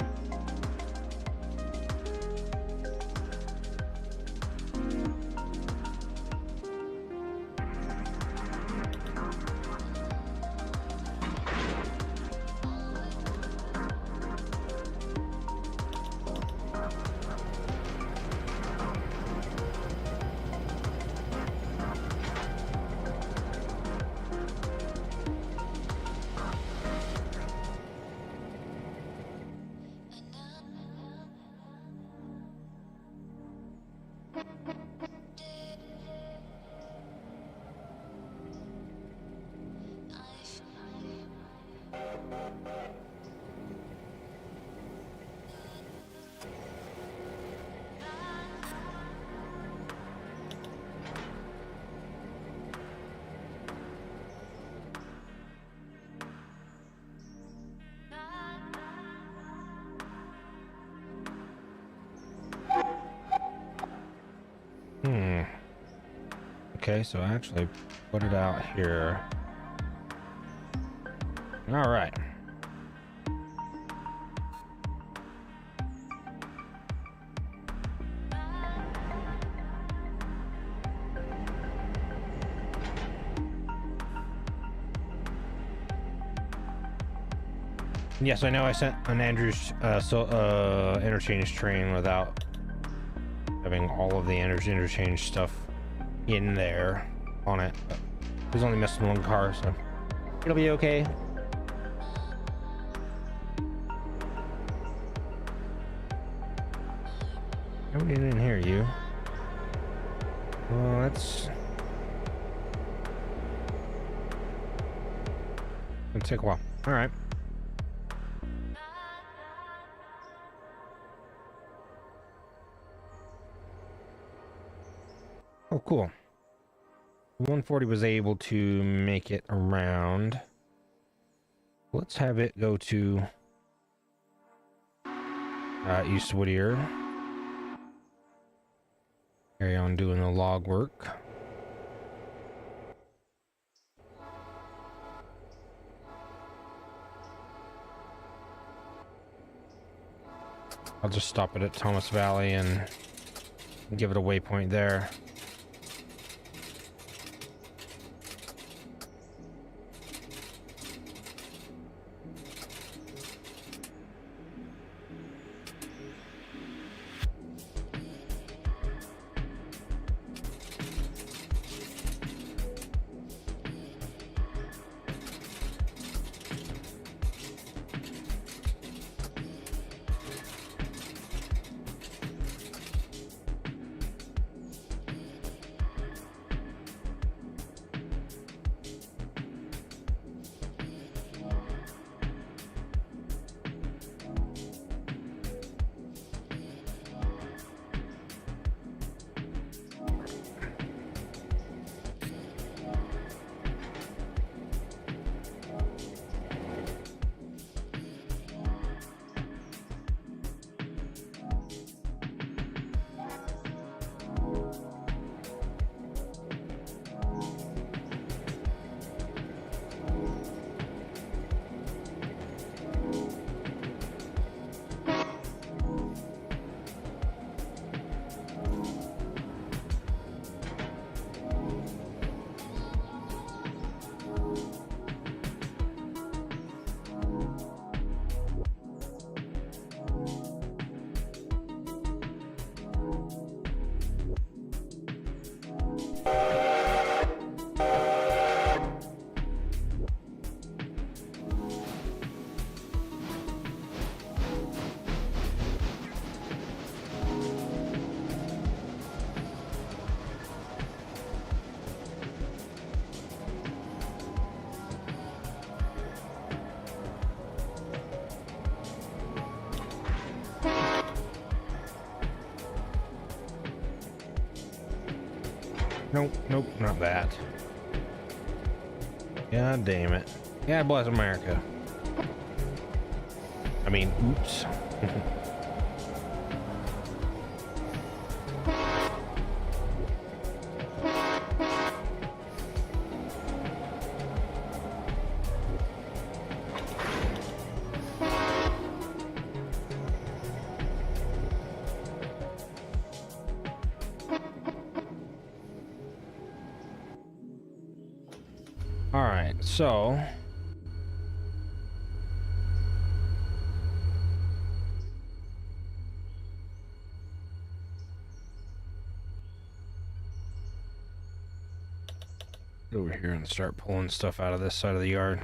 Okay, so I actually put it out here. All right. Yes, I know I sent an Andrews interchange train without having all of the interchange stuff in there on it. But it was only missing one car, so it'll be okay. Nobody didn't hear you. Well, that's gonna take a while. All right. Oh, cool. 140 was able to make it around. Let's have it go to East Whittier. Carry on doing the log work. I'll just stop it at Thomas Valley and give it a waypoint there. Nope, nope, not that. God damn it. God bless America. I mean, oops. All right, so get over here and start pulling stuff out of this side of the yard.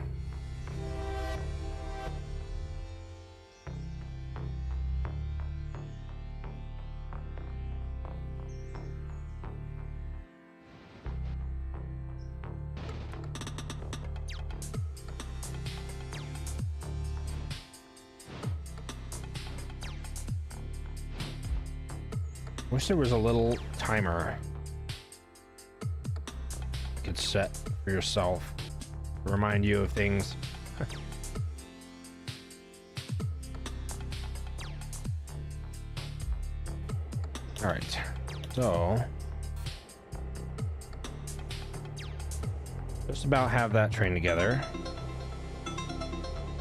Wish there was a little timer you could set for yourself to remind you of things. All right, so just about have that train together.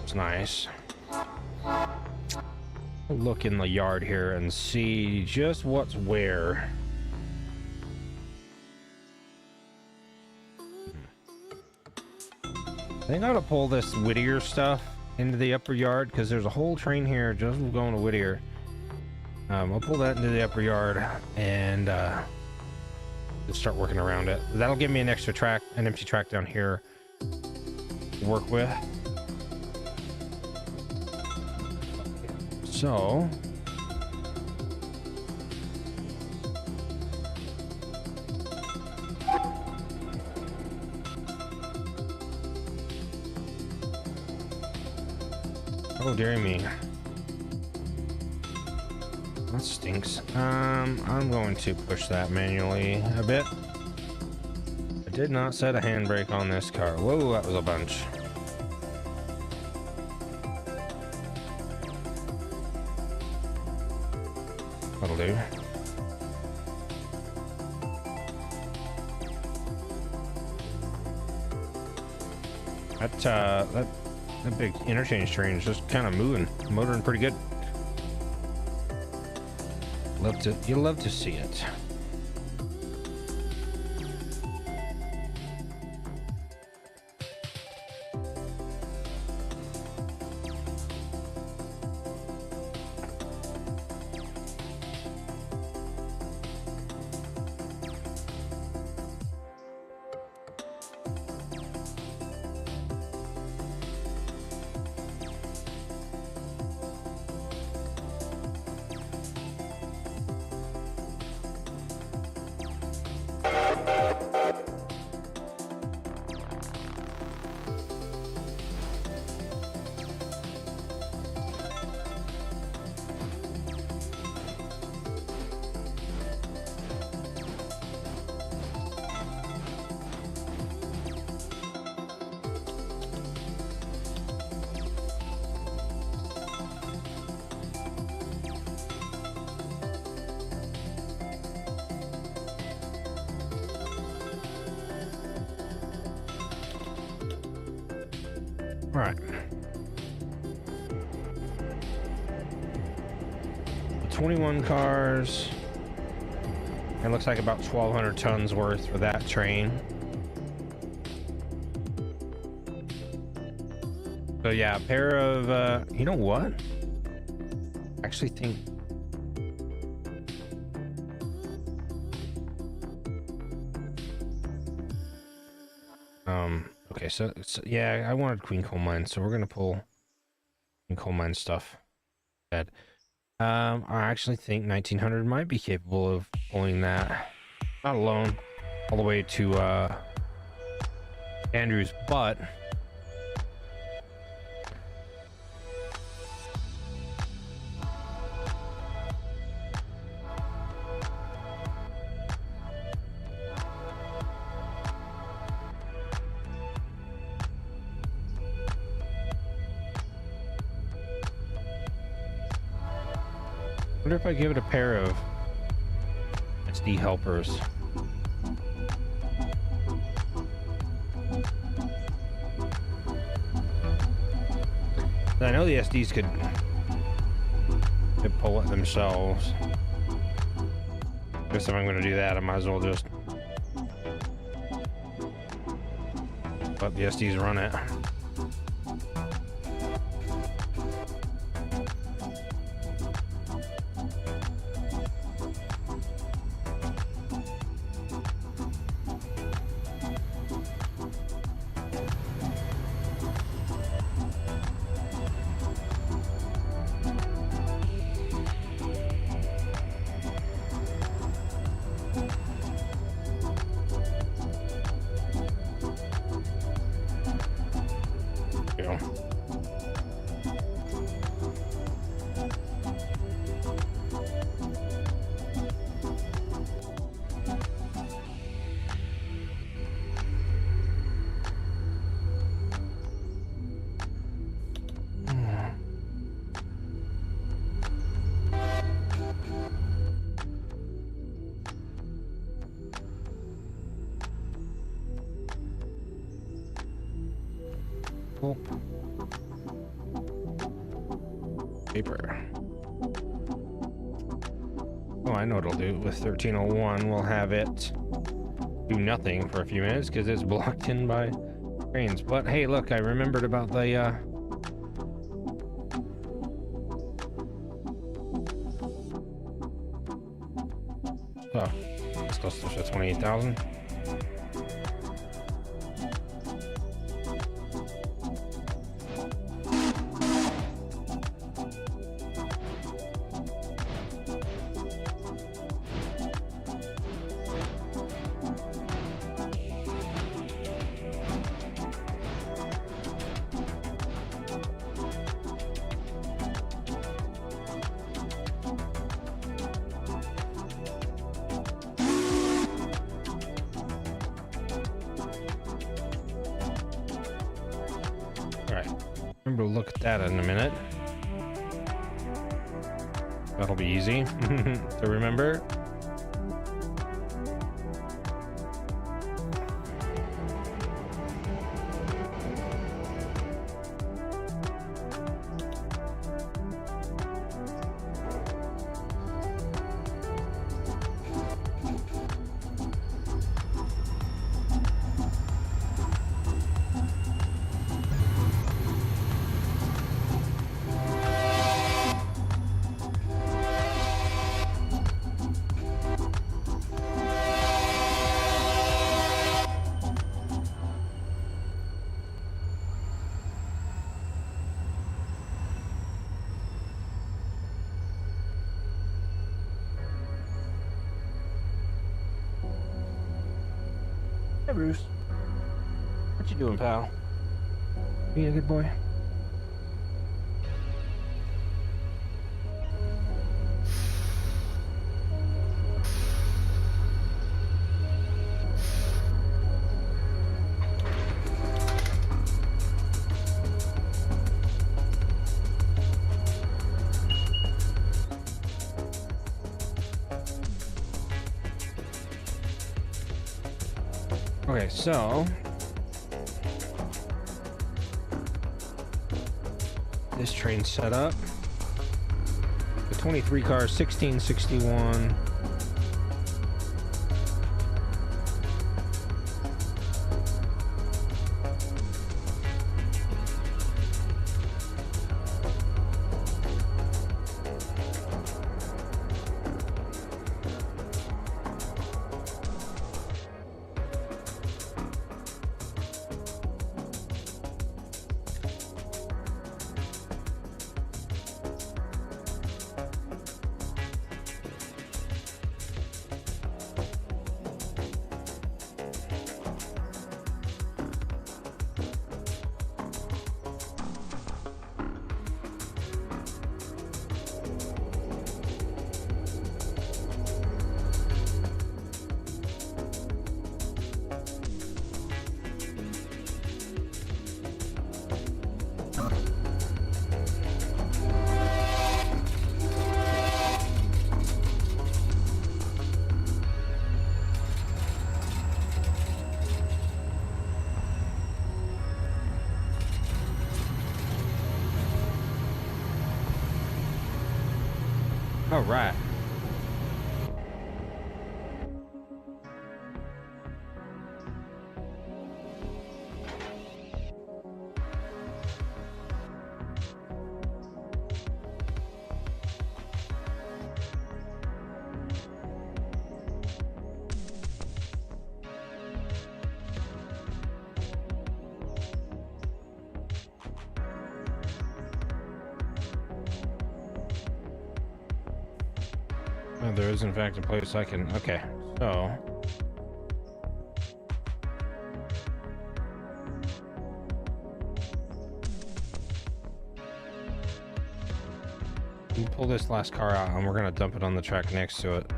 It's nice. Look in the yard here and see just what's where. I think I ought to pull this Whittier stuff into the upper yard because there's a whole train here just going to Whittier. I'll pull that into the upper yard and start working around it. That'll give me an extra track, an empty track down here to work with. So oh dearie me, that stinks. I'm going to push that manually a bit. I did not set a handbrake on this car. Whoa, that was a bunch. That'll do. That big interchange train is just kind of moving, motoring pretty good. You love to see it. All right. 21 cars. It looks like about 1,200 tons worth for that train. So yeah, a pair of, you know what? I actually think okay, so yeah, I wanted Queen Coal Mine, so we're gonna pull Queen Coal Mine stuff. Bad. I actually think 1900 might be capable of pulling that, not alone, all the way to Andrews, but I wonder if I give it a pair of SD helpers. I know the SDs could pull it themselves. I guess if I'm going to do that, I might as well just let the SDs run it. Paper. Oh, I know what it'll do. With 1301, we'll have it do nothing for a few minutes because it's blocked in by trains. But hey, look, I remembered about the So, still stuff at 28,000. Remember to look at that in a minute. That'll be easy to remember. Hey, Bruce. What you doing, pal? Being a good boy? Okay, so this train's set up. The 23 car, 1661. All right. Oh, there is in fact a place I can. Okay, so we pull this last car out and we're gonna dump it on the track next to it.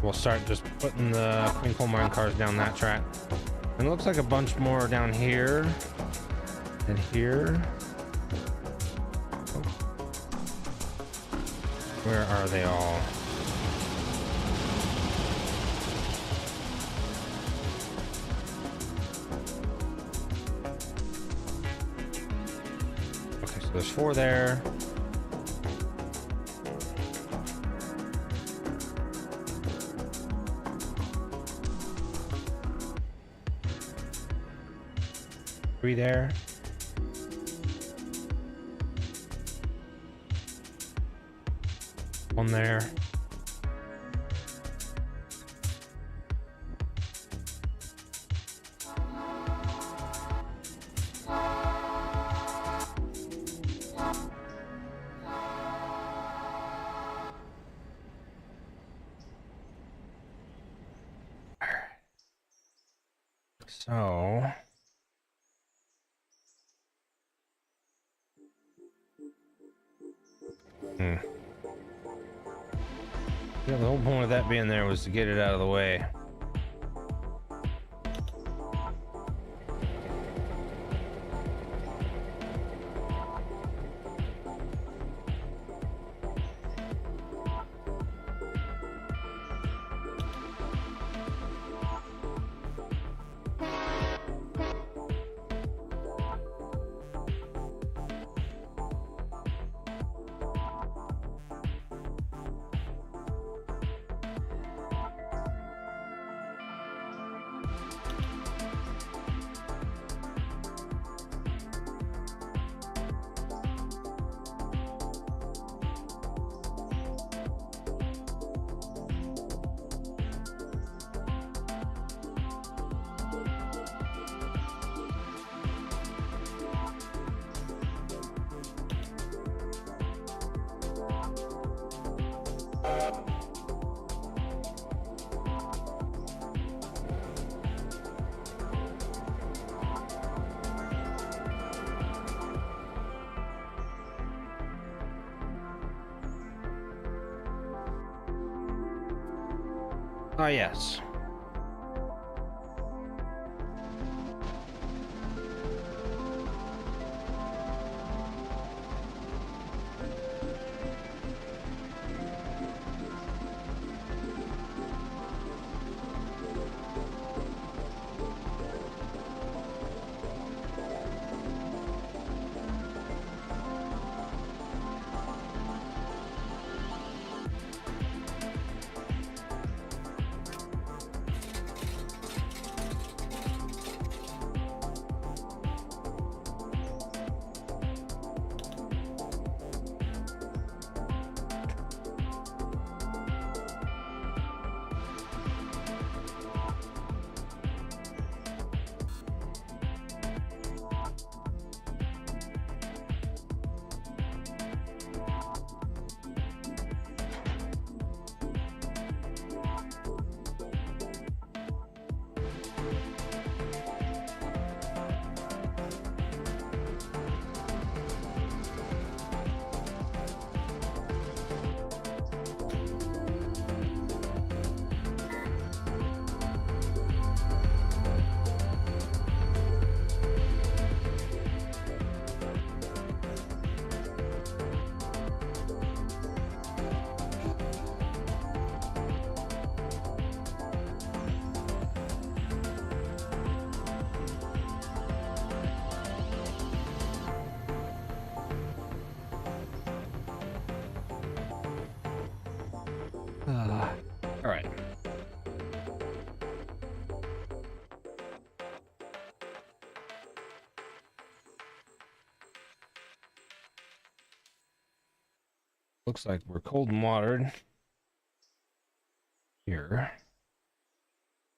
We'll start just putting the clean coal mine cars down that track. And it looks like a bunch more down here and here. Oh. Where are they all? Okay, so there's 4 there. 3 there. One there. So yeah, the whole point of that being there was to get it out of the way. Ah, yes. All right. Looks like we're cold and watered here.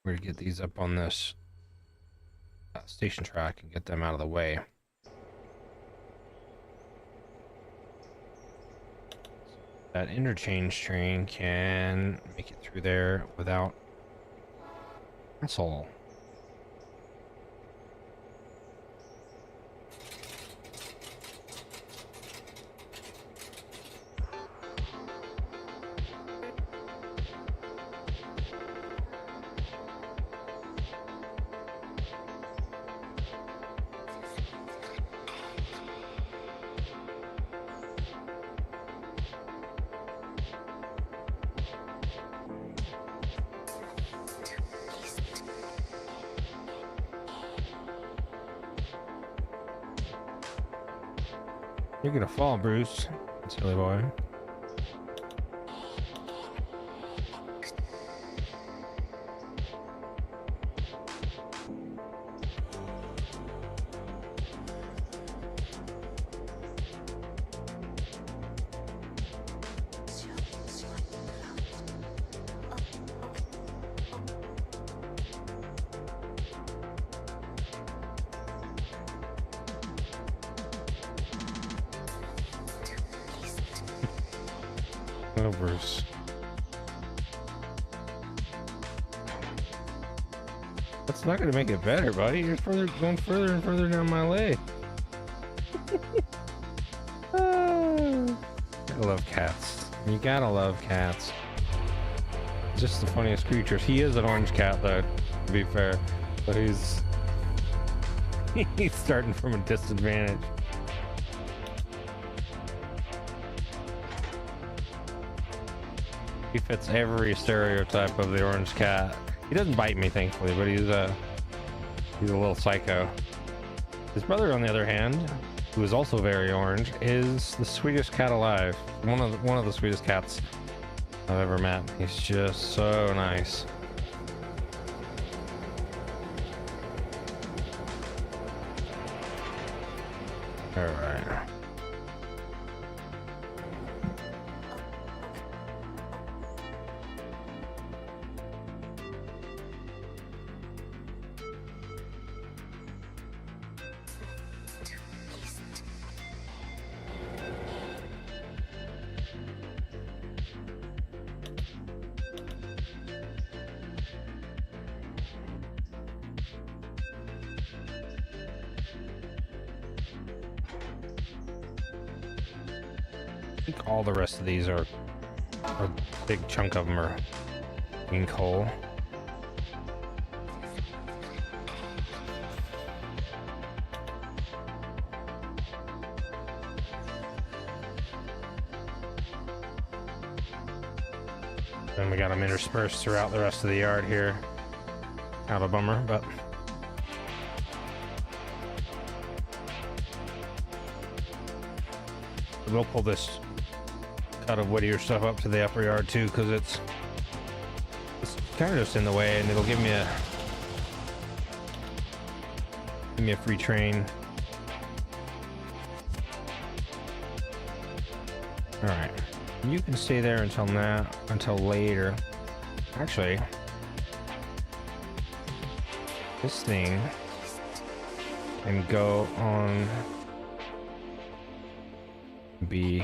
We're gonna get these up on this station track and get them out of the way. That interchange train can make it through there without hassle. You're gonna fall, Bruce. Silly boy. Oh, Bruce. That's not gonna make it better, buddy. You're going further and further down my leg. Gotta love cats. You gotta love cats. Just the funniest creatures. He is an orange cat, though, to be fair. But he's starting from a disadvantage. He fits every stereotype of the orange cat. He doesn't bite me, thankfully, but he's a little psycho. His brother, on the other hand, who is also very orange, is the sweetest cat alive. One of the sweetest cats I've ever met. He's just so nice. All right. I think all the rest of these are a big chunk of them are green coal. Then we got them interspersed throughout the rest of the yard here. Kind of a bummer, but we'll pull this cut of Whittier stuff up to the upper yard too, because it's kind of just in the way, and it'll give me a free train. All right, you can stay there until later. Actually, this thing can go on B.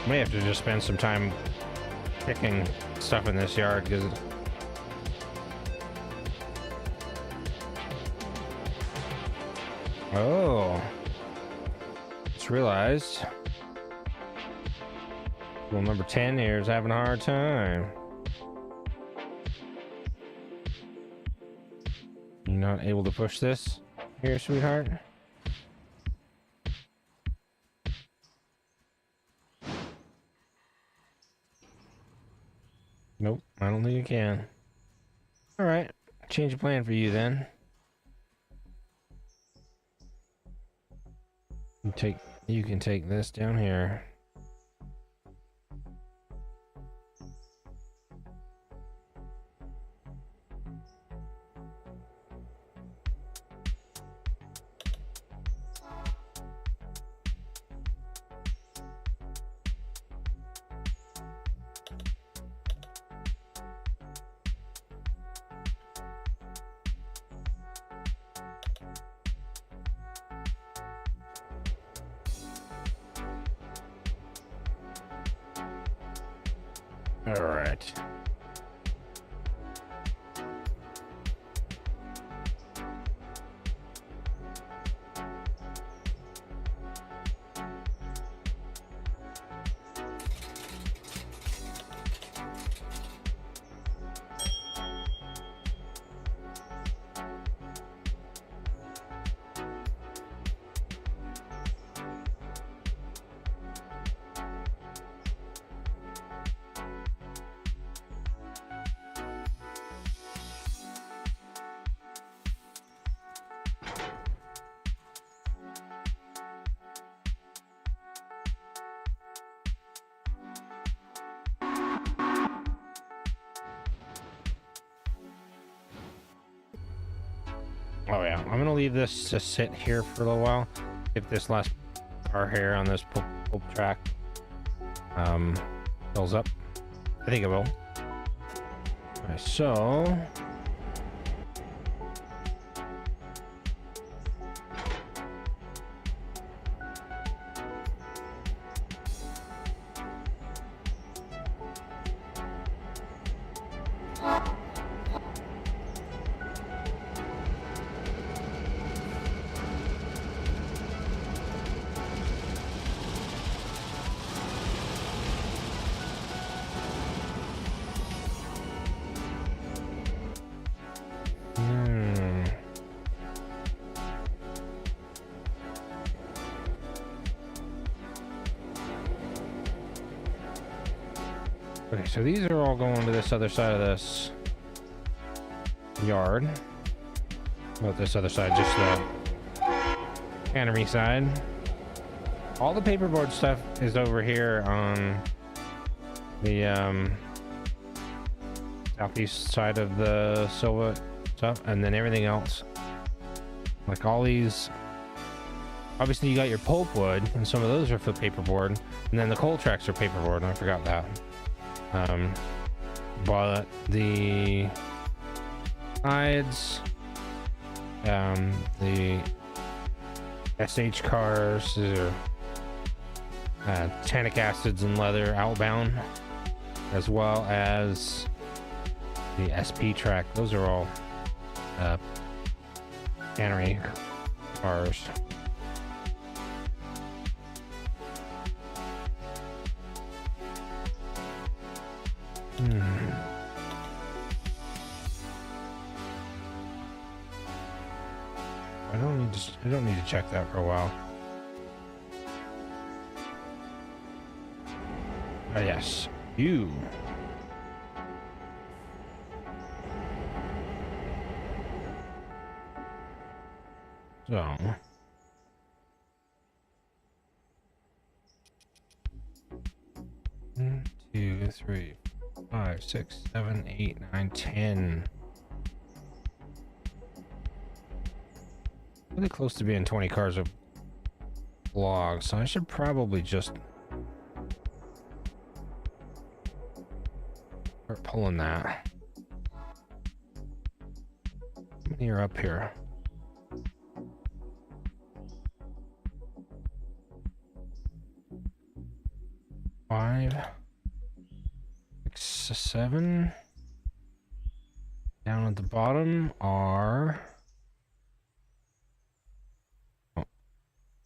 May have to just spend some time picking stuff in this yard because just realized well, number 10 here is having a hard time. You not able to push this here, sweetheart? Nope, I don't think you can. All right, change of plan for you then. You can take this down here. All right. Oh yeah, I'm gonna leave this to sit here for a little while. If this last car here on this pulp track fills up, I think it will. Okay, so okay, so these are all going to this other side of this yard. Well, this other side, just the cannery side. All the paperboard stuff is over here on the southeast side of the Silva stuff, and then everything else, like all these, obviously you got your pulpwood, and some of those are for paperboard, and then the coal tracks are paperboard, and I forgot that. But the sides, the SH cars are tannic acids and leather outbound, as well as the SP track. Those are all cannery cars. I don't need to check that for a while. Oh, yes, you. So. 1, 2, 3, 5, 6, 7, 8, 9, 10. Really close to being 20 cars of logs, so I should probably just start pulling that. How many are up here? Five, 6, 7. Down at the bottom are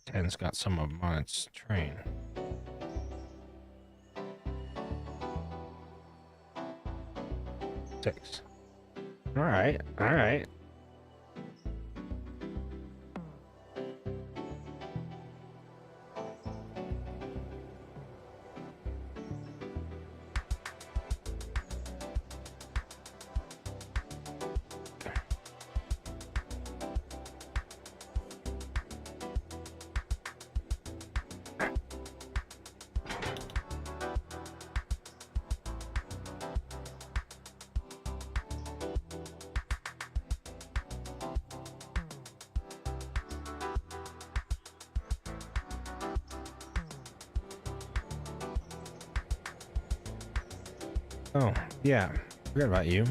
10's got some of them on its train. Six. All right, all right. Oh, yeah. Forgot about you.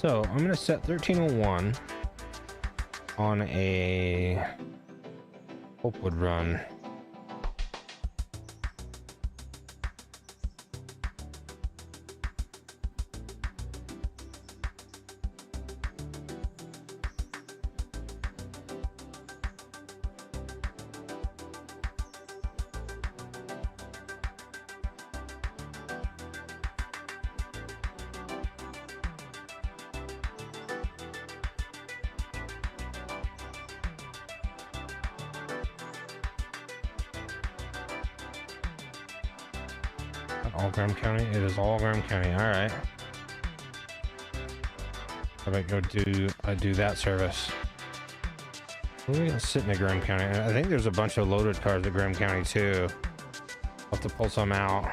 So I'm gonna set 1301 on a pulpwood run. All Graham County? It is all Graham County. All right. How about go do that service? We're gonna sit in Graham County. I think there's a bunch of loaded cars at Graham County too. I'll have to pull some out.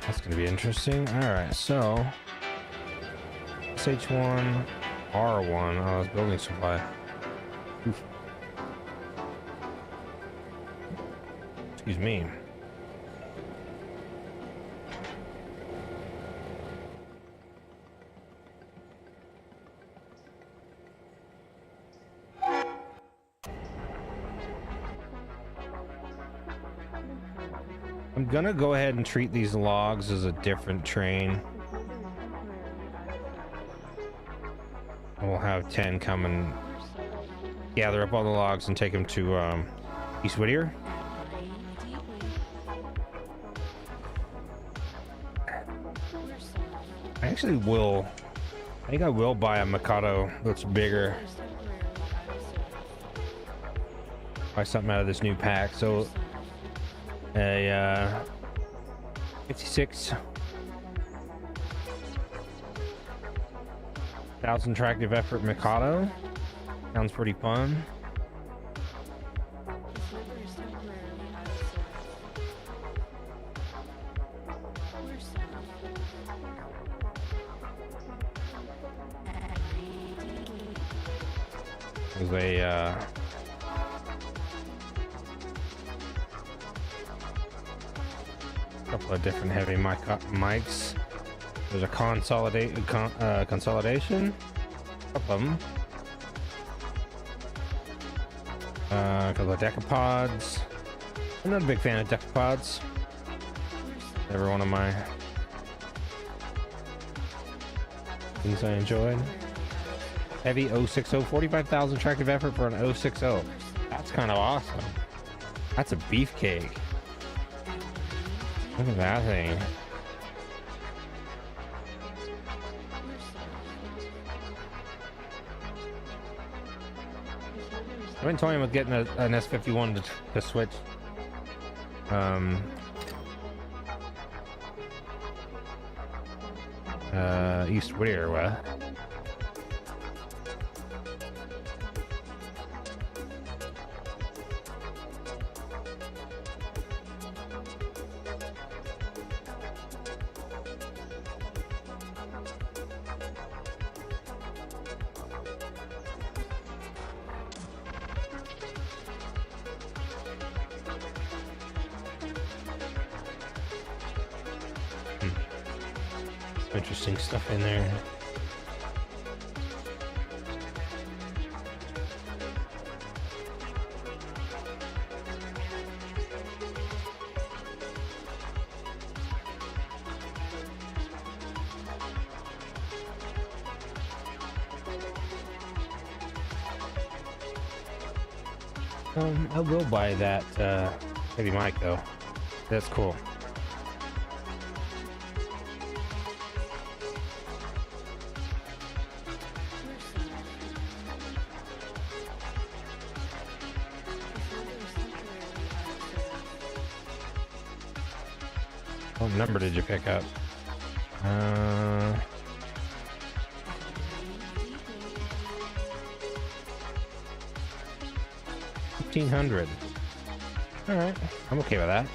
That's gonna be interesting. All right, so SH1 R1. Oh, it's building supply. Oof. Excuse me. I'm gonna go ahead and treat these logs as a different train. We'll have 10 come and gather up all the logs and take them to East Whittier. I actually will. I think I will buy a Mikado that's bigger. Buy something out of this new pack. So a 56,000 tractive effort Mikado. Sounds pretty fun. There's a couple of different heavy mics. There's a consolidation. A couple of them. A couple of decapods. I'm not a big fan of decapods. Never one of my things I enjoyed. Heavy 060, 45,000 tractive effort for an 060. That's kind of awesome. That's a beefcake. Look at that thing. I've been toying with getting an S51 to switch. East Whittier, what? Interesting stuff in there. I will buy that heavy mic though. That's cool. What number did you pick up? 1,500. All right, I'm okay with that.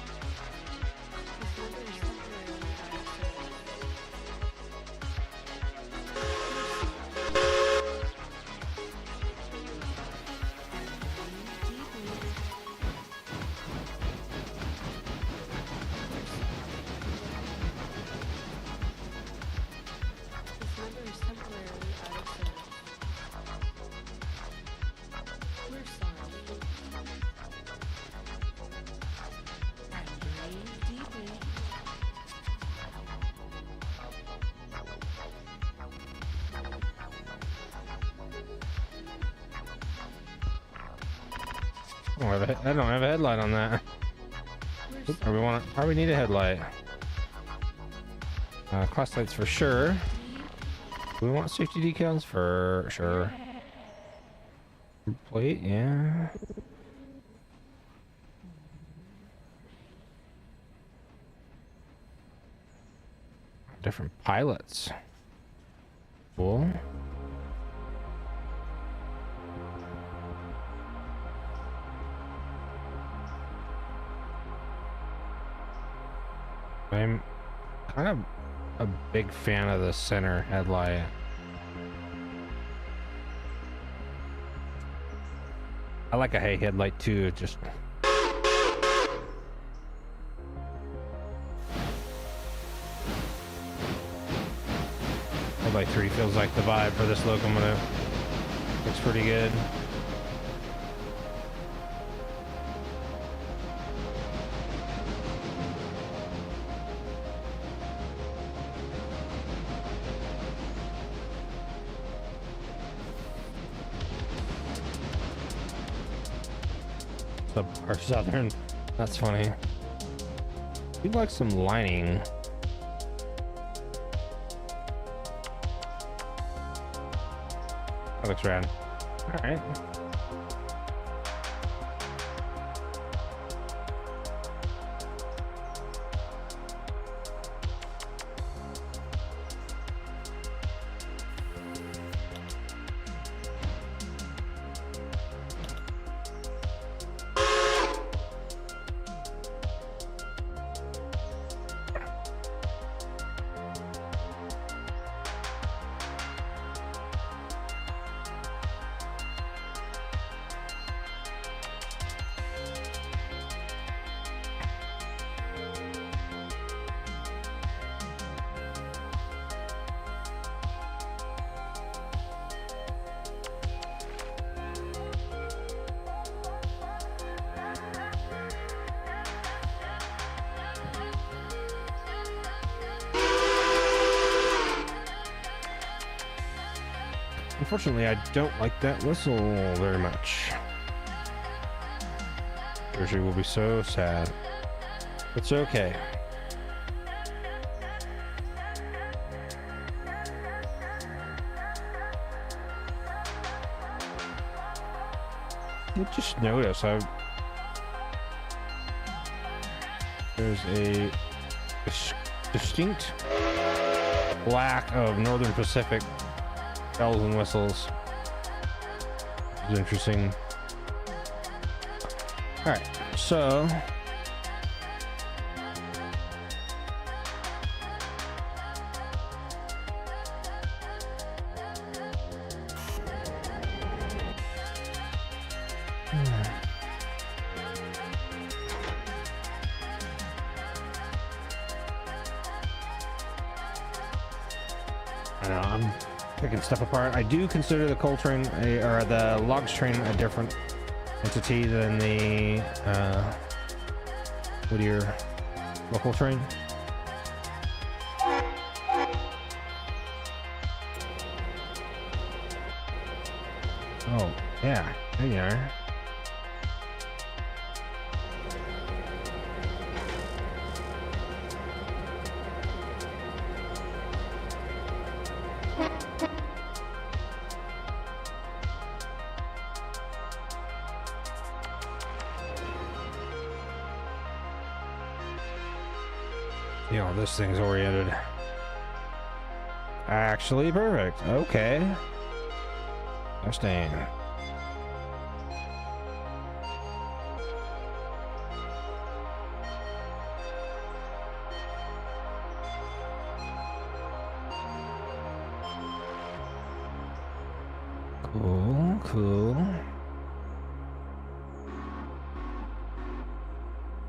I don't have a headlight on that. Probably need a headlight. Cross lights for sure. We want safety decals for sure. Plate, yeah. Different pilots. Cool. I'm kind of a big fan of the center headlight. I like a hay headlight too, just headlight 3 feels like the vibe for this locomotive. Looks pretty good. Or southern. That's funny. We'd like some lining. That looks rad. All right. Unfortunately, I don't like that whistle very much. Jersey will be so sad. It's okay. I just noticed there's a distinct lack of Northern Pacific bells and whistles. It's interesting. All right, so I know I'm picking stuff apart. I do consider the coal train or the logs train a different entity than the Whittier local train. Oh, yeah, there you are. You know, this thing's oriented. Actually, perfect. Okay. Understand. Cool, cool.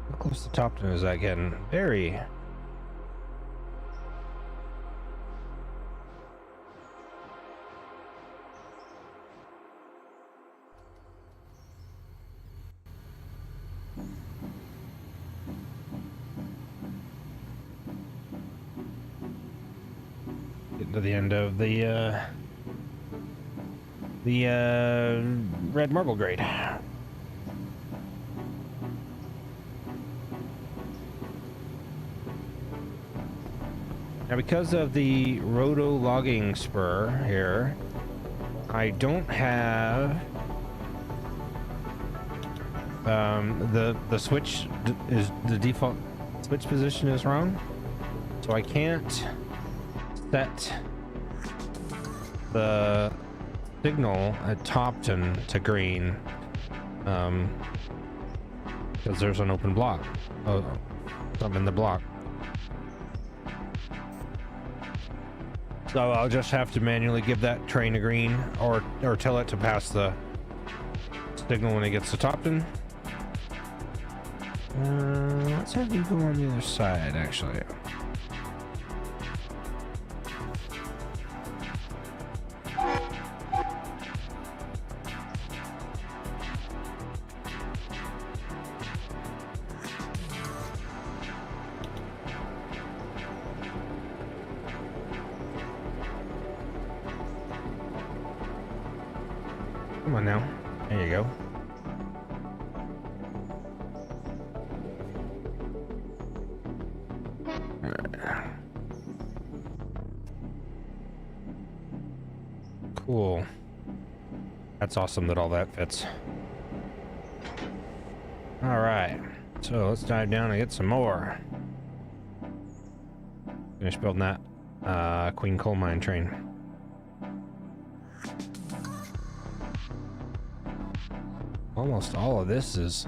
How close to the top is that getting? Very. Getting to the end of the red marble grade. Now, because of the roto logging spur here, I don't have the switch is the default switch position is wrong, so I can't set the signal at Topton to green because there's an open block. Oh, something in the block. So I'll just have to manually give that train a green, or tell it to pass the signal when it gets to Topton. Let's have you go on the other side, actually. Come on now. There you go. Cool. That's awesome that all that fits. All right. So let's dive down and get some more. Finish building that Queen Coal Mine train. Almost all of this is...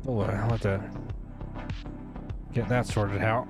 Oh, I'll have to get that sorted out.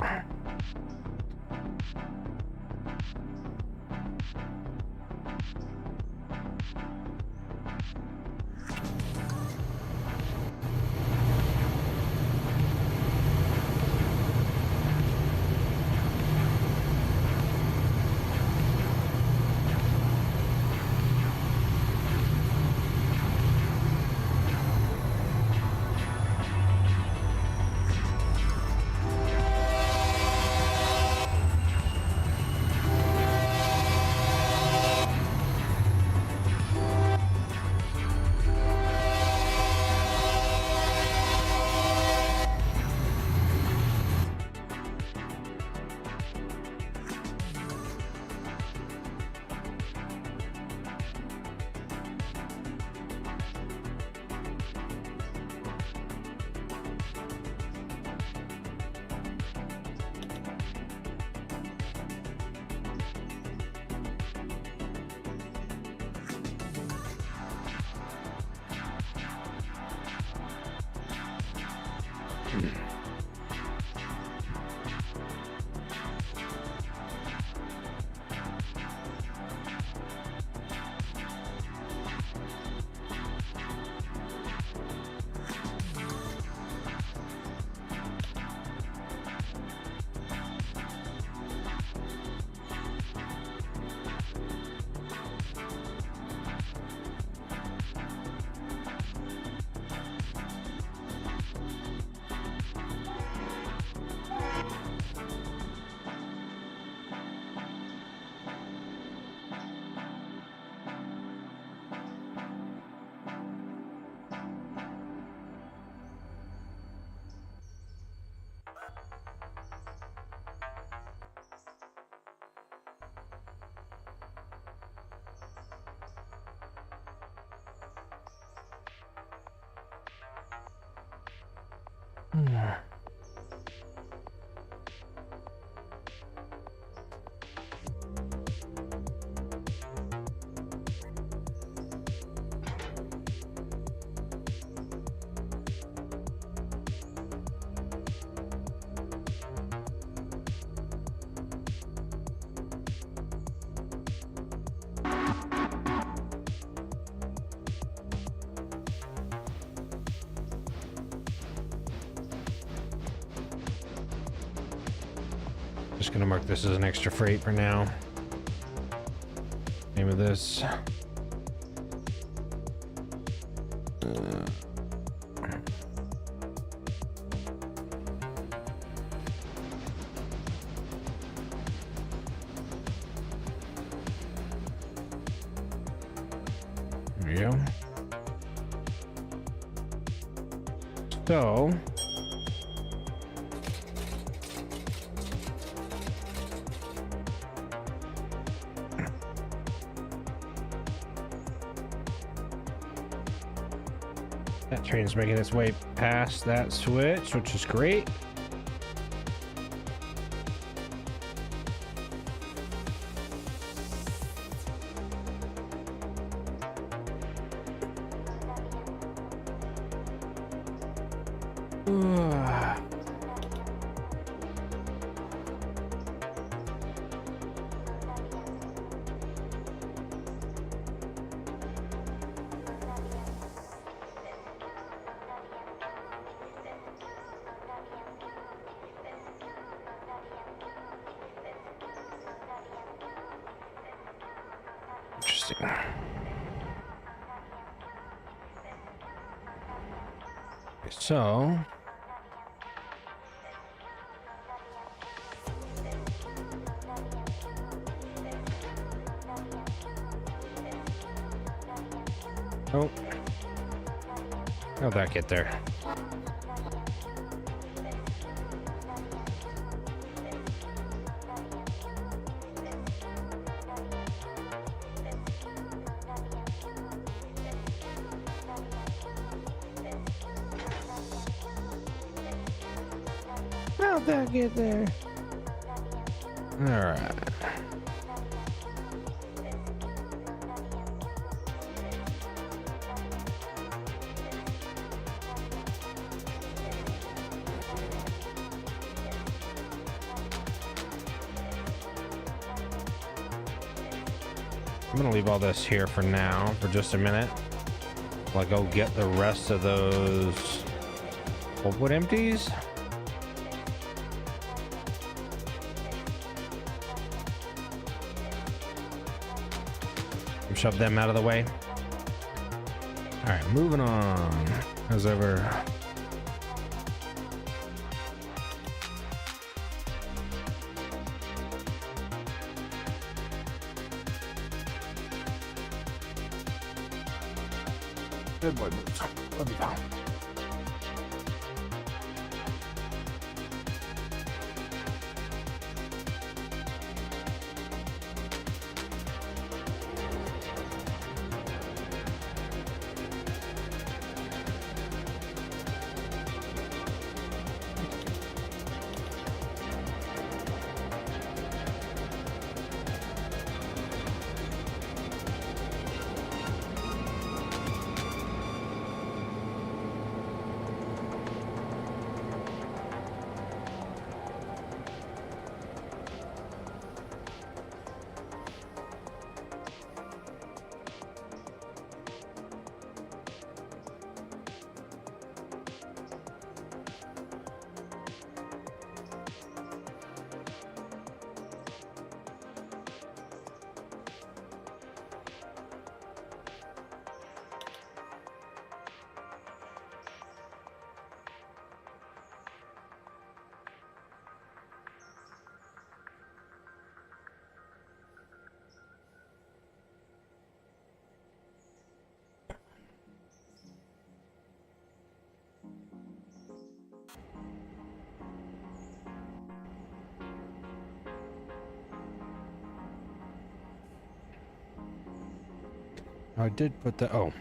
Just gonna mark this as an extra freight for now. Name of this. There we go. So That train's making its way past that switch, which is great. Interesting. Okay, so oh, how'd that get there? How'd that get there? All right. I'm gonna leave all this here for now, for just a minute. While I go get the rest of those wood empties. Shove them out of the way. All right, moving on. As ever. Good boy, moves. Love you, pal. I did put the oh.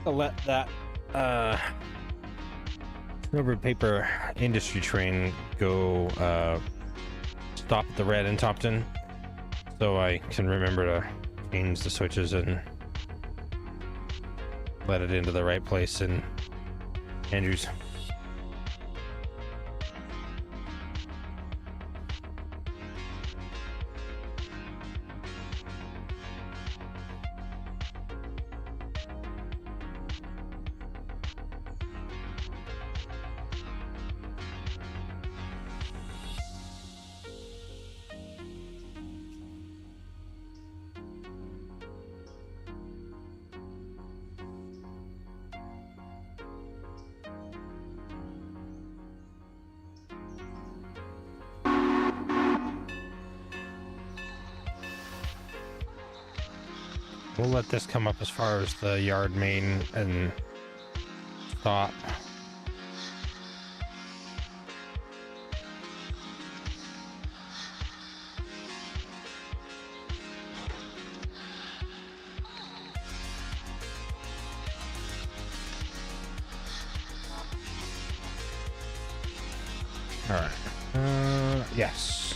I'll let that rubber paper industry train go stop at the red in Topton, so I can remember to change the switches and let it into the right place in Andrews. We'll let this come up as far as the yard main and stop. All right. Yes.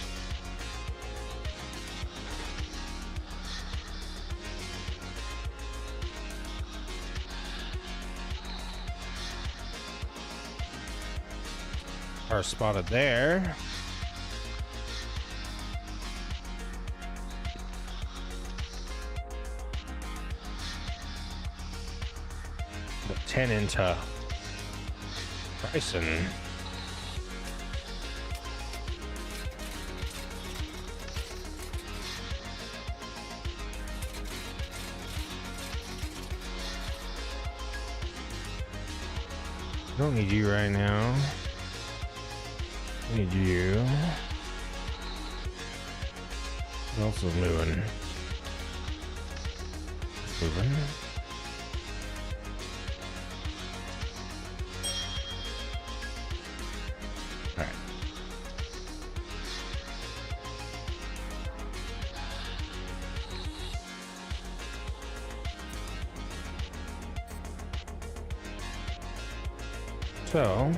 Are spotted there. Put 10 into Bryson. Don't need you right now. Need you. What else is moving? Moving. All right. So.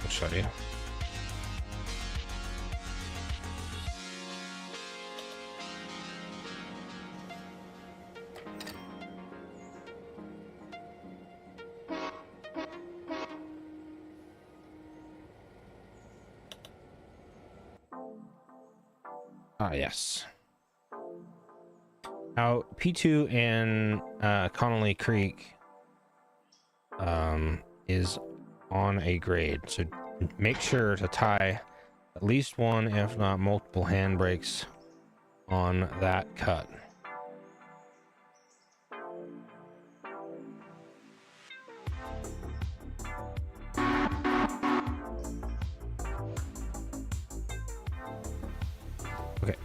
I'll show you. Ah, yes. Now, P2 and Connolly Creek is on a grade, so make sure to tie at least one, if not multiple, handbrakes on that cut. Okay.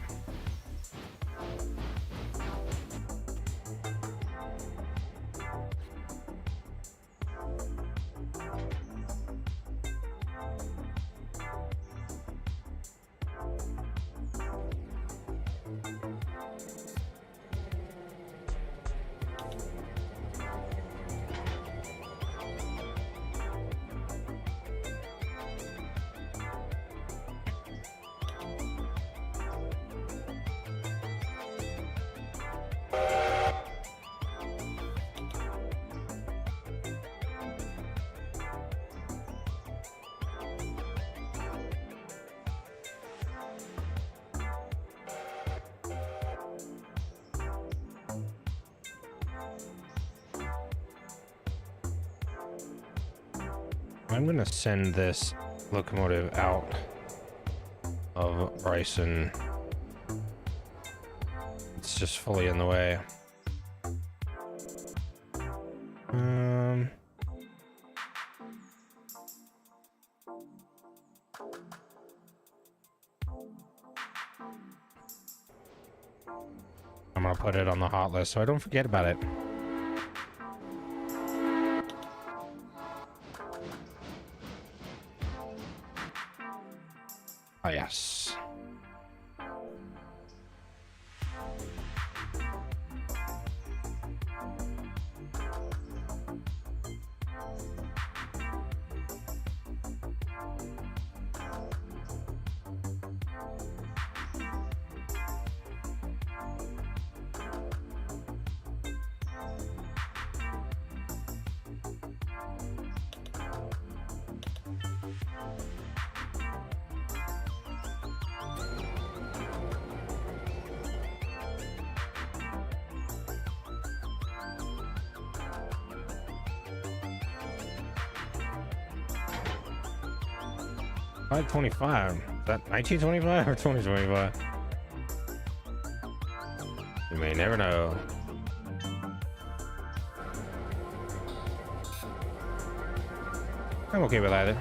I'm gonna send this locomotive out of Bryson. It's just fully in the way. I'm gonna put it on the hot list so I don't forget about it. Oh, yes. 525. Is that 1925 or 2025? You may never know. I'm okay with either.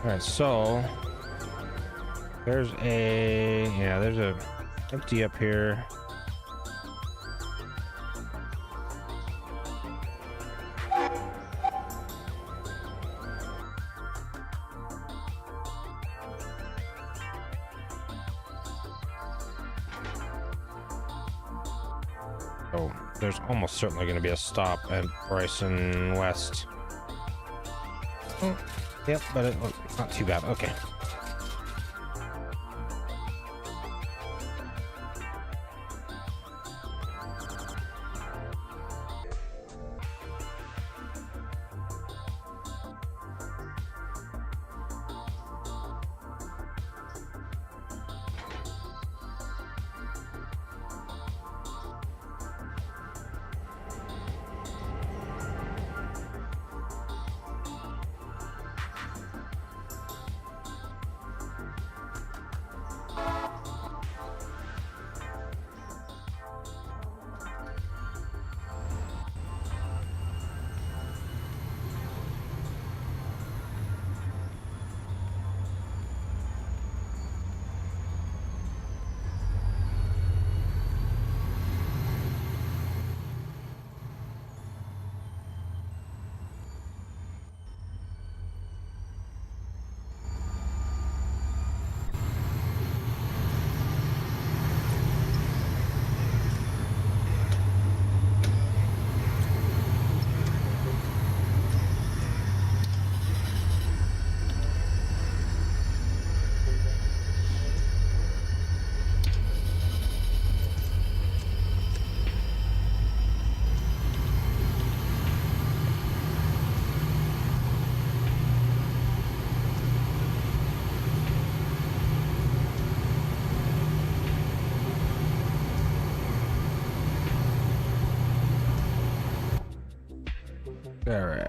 Alright, so there's a empty up here. So there's almost certainly going to be a stop at Bryson West. Oh, yep, but it's not too bad. Okay. All right.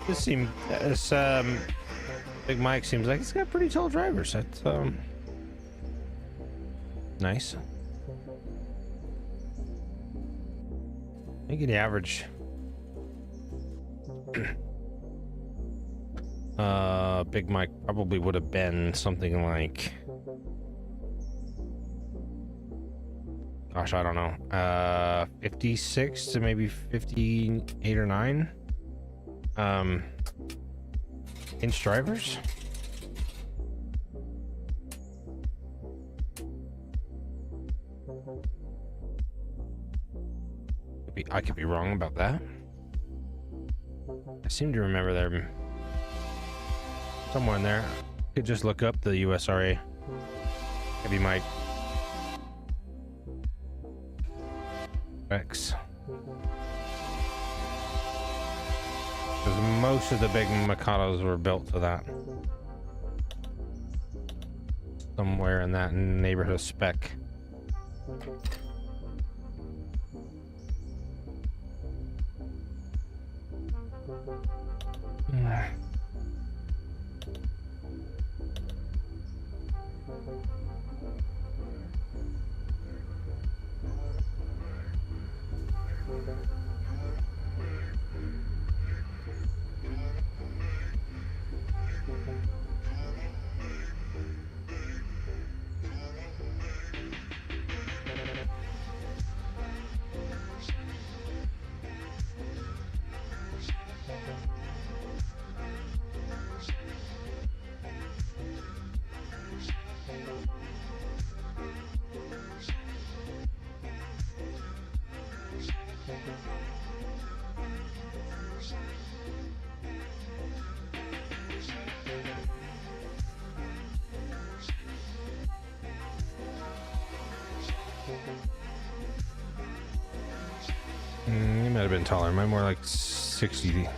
This Big Mike seems like he's got pretty tall drivers. That's nice. I think the average Big Mike probably would have been something like, gosh, I don't know, 56 to maybe 58 or 9 inch drivers. I could be wrong about that. I seem to remember there somewhere in there. You could just look up the USRA. Maybe Mike X. Because most of the big Mikados were built to that. Somewhere in that neighborhood spec. You might have been taller. Mine more like 60,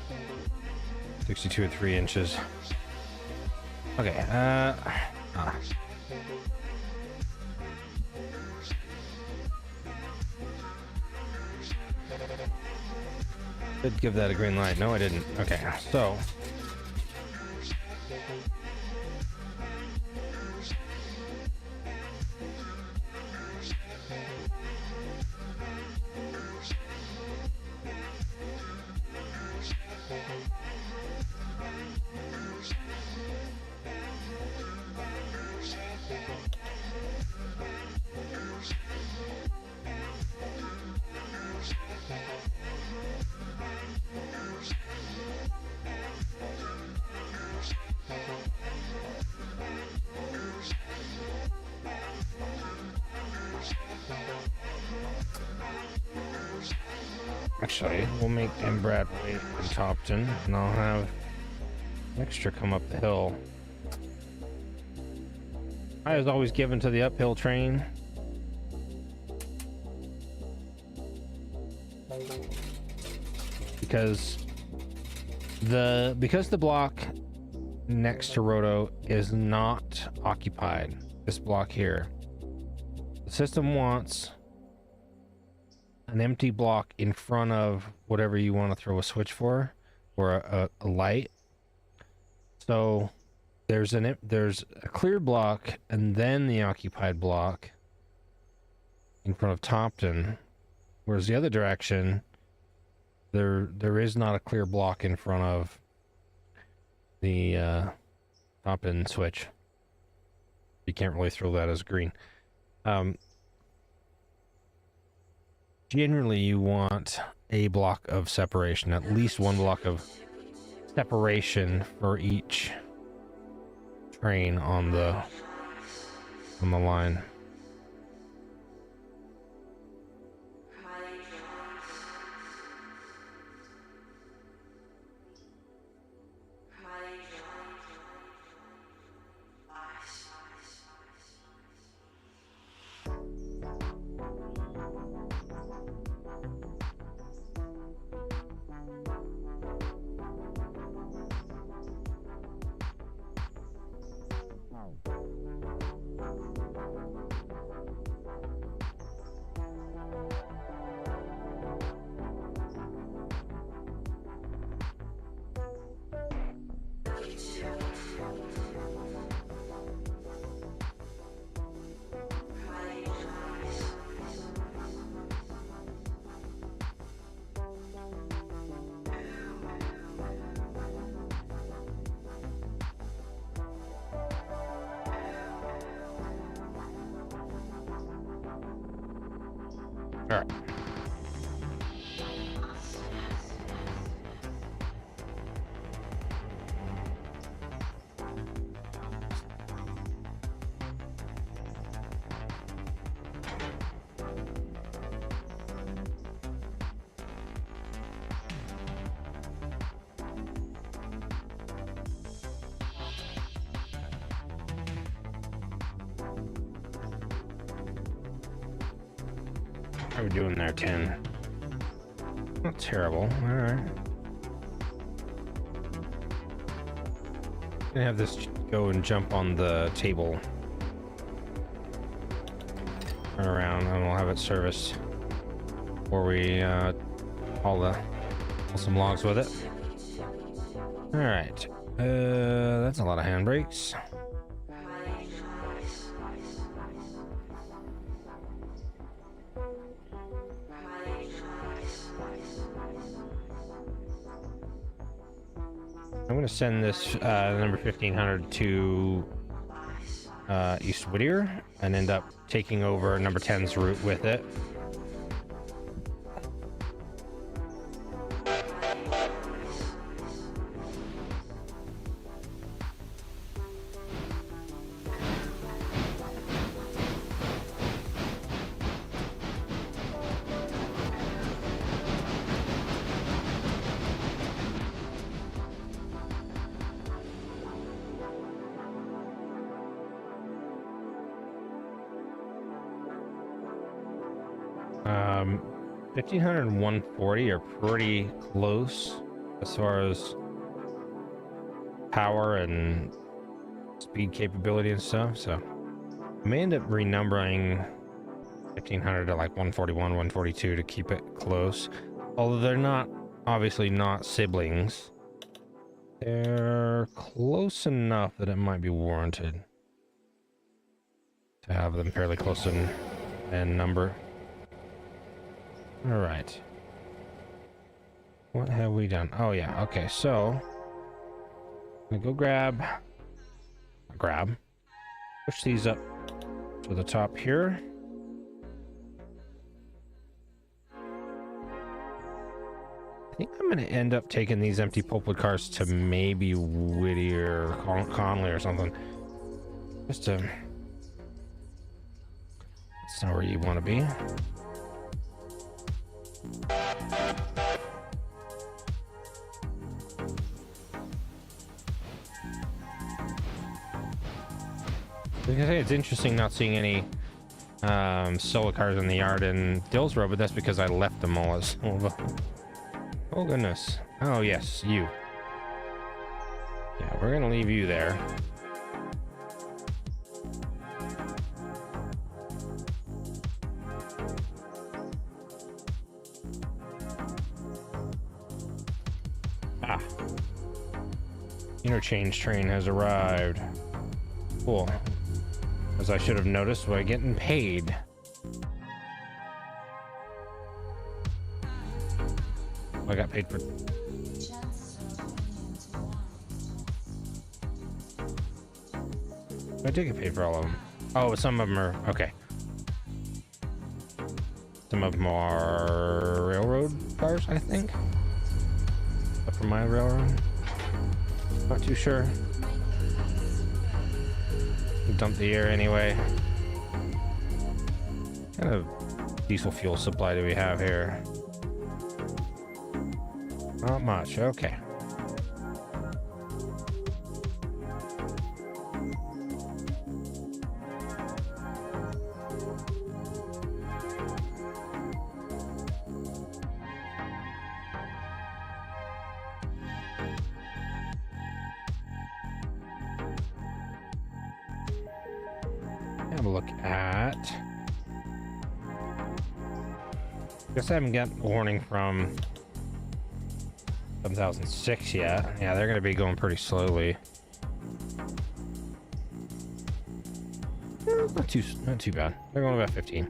62 and 3 inches. Okay, Did give that a green light. No, I didn't. Okay, so actually, we'll make M. Bradley and Topton, and I'll have extra come up the hill. I was always given to the uphill train. Because the block next to Roto is not occupied, this block here, the system wants an empty block in front of whatever you want to throw a switch for, or a light. So there's a clear block and then the occupied block in front of Topton, whereas the other direction there is not a clear block in front of the Topton switch. You can't really throw that as green. Generally, you want a block of separation, at least one block of separation for each train on the line. All right. How are we doing there, 10? Not terrible. All right. Gonna have this go and jump on the table. Turn around, and we'll have it serviced before we haul some logs with it. All right. That's a lot of handbrakes. I'm going to send this number 1500 to East Whittier and end up taking over number 10's route with it. Um, 1500 and 140 are pretty close as far as power and speed capability and stuff, so I may end up renumbering 1500 to like 141, 142 to keep it close. Although they're not, obviously not siblings, they're close enough that it might be warranted to have them fairly close in number. All right. What have we done? Oh yeah. Okay. So I'm gonna go push these up to the top here. I think I'm gonna end up taking these empty pulpwood cars to maybe Whittier or Conley or something. Just to, that's not where you want to be. It's interesting not seeing any solo cars in the yard in Dillsborough, but that's because I left them all as oh goodness. Oh yes, you. Yeah, we're gonna leave you there. Ah. Interchange train has arrived. Cool. As I should have noticed by getting paid. I got paid for. I did get paid for all of them. Oh, some of them are okay. Some of them are railroad cars, I think. Up for my railroad. Not too sure. Dump the air anyway. What kind of diesel fuel supply do we have here? Not much. Okay. Have a look at. Guess I haven't got a warning from 7006 yet. Yeah, they're going to be going pretty slowly. Not too bad. They're going about 15.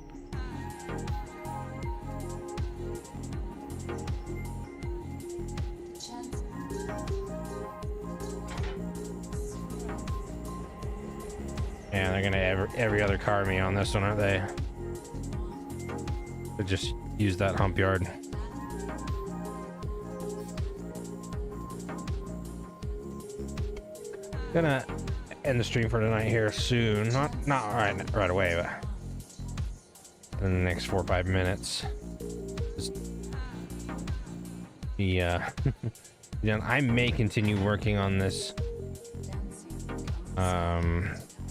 Yeah, they're gonna every other car me on this one, aren't they? They just use that hump yard. Gonna end the stream for tonight here soon. Not right away, but in the next 4 or 5 minutes. Yeah. I may continue working on this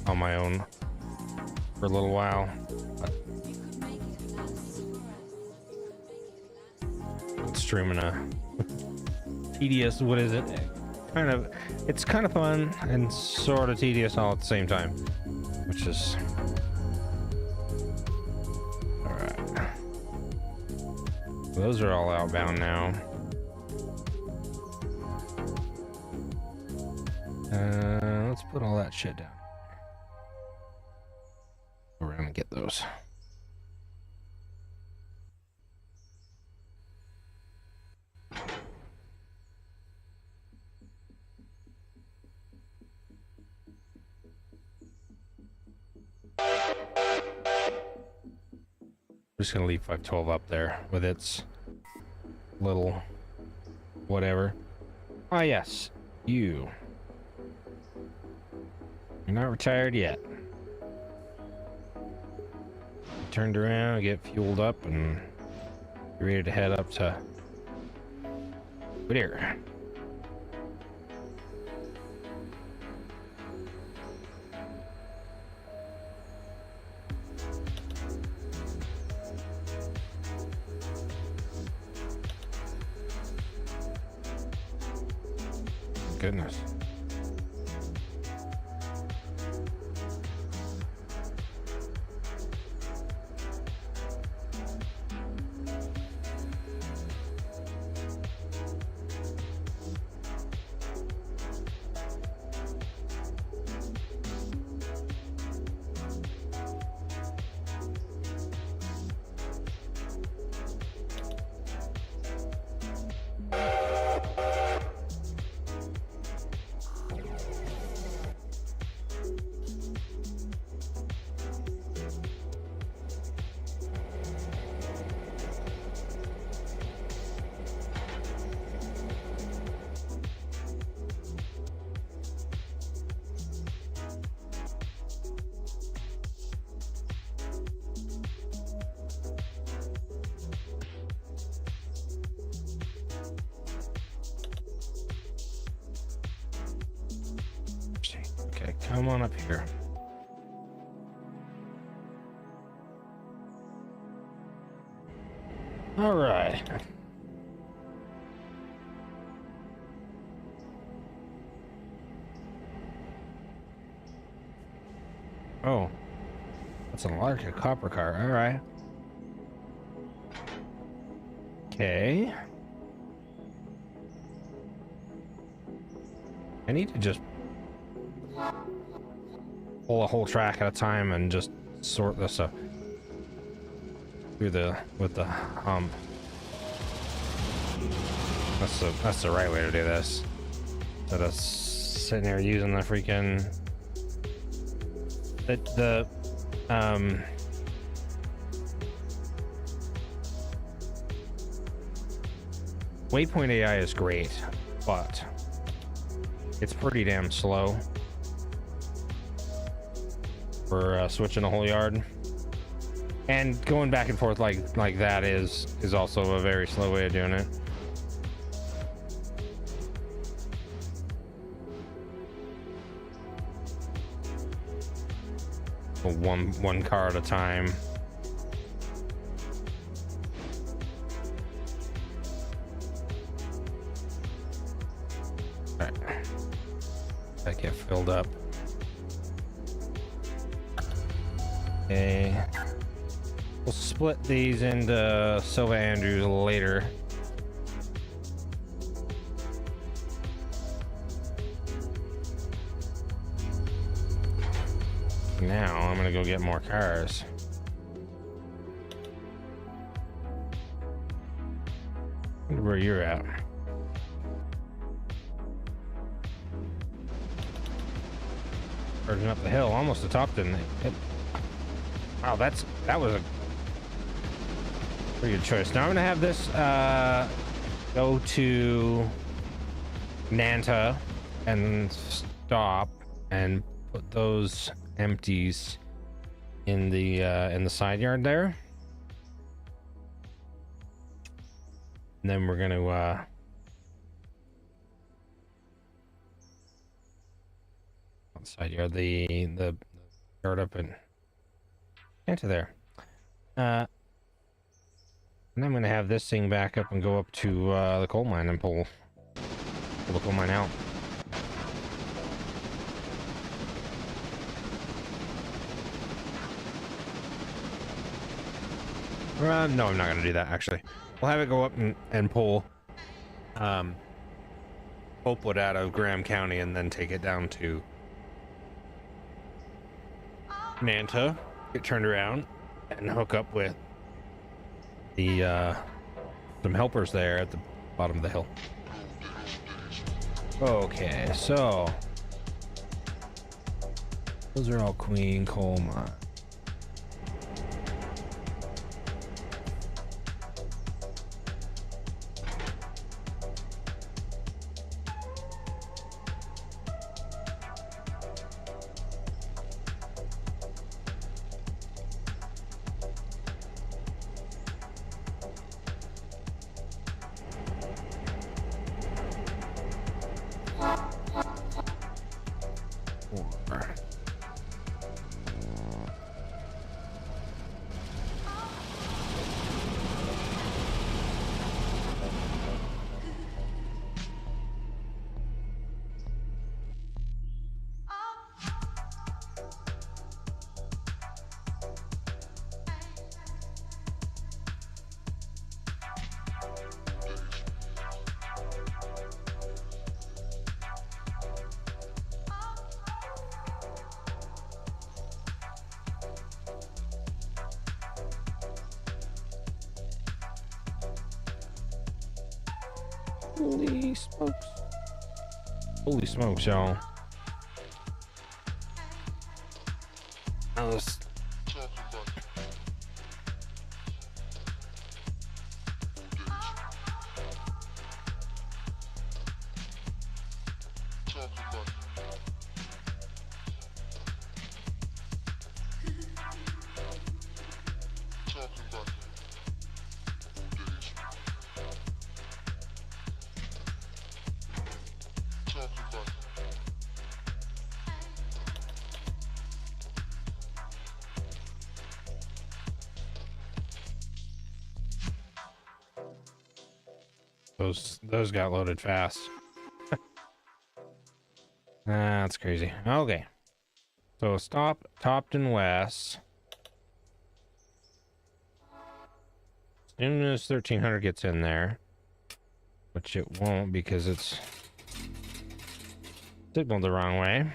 on my own for a little while. Streaming a tedious, what is it? It's kind of fun and sort of tedious all at the same time, which is all right. Those are all outbound now. Let's put all that shit down. We're gonna get those. I'm just gonna leave 512 up there with its little whatever. Ah, yes, you're not retired yet. Turned around, get fueled up, and you're ready to head up to there. Goodness. Okay, come on up here. All right. Oh, that's an large copper car. All right. Okay. I need to just pull a whole track at a time and just sort this up through with the hump. That's the right way to do this. Instead of sitting there using the freaking the Waypoint AI is great, but it's pretty damn slow for switching a whole yard, and going back and forth like that is also a very slow way of doing it. One car at a time. All right, that get filled up. Okay, we'll split these into Silva Andrews later. Now I'm gonna go get more cars. I wonder where you're at. Charging up the hill, almost the top, didn't it? Wow, that was a pretty good choice. Now I'm gonna have this go to Nanta and stop and put those empties in the side yard there, and then we're gonna side yard the yard up and into there, and I'm gonna have this thing back up and go up to the coal mine and pull the coal mine out. No, I'm not gonna do that actually. We'll have it go up and pull Hopewood out of Graham County and then take it down to Manta, get turned around, and hook up with the some helpers there at the bottom of the hill. Okay, so those are all Queen coal mines. Holy smokes. Holy smokes, y'all. Now let's... Those got loaded fast. That's crazy. Okay. So stop Topton West. As soon as 1300 gets in there, which it won't because it's signaled the wrong way.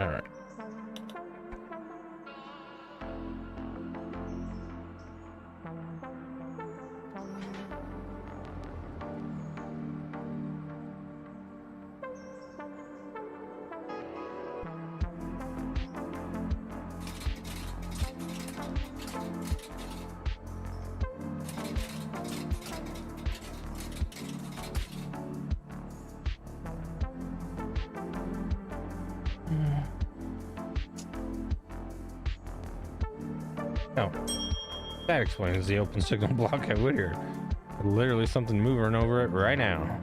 All right. Oh, that explains the open signal block at Whittier. Literally something moving over it right now.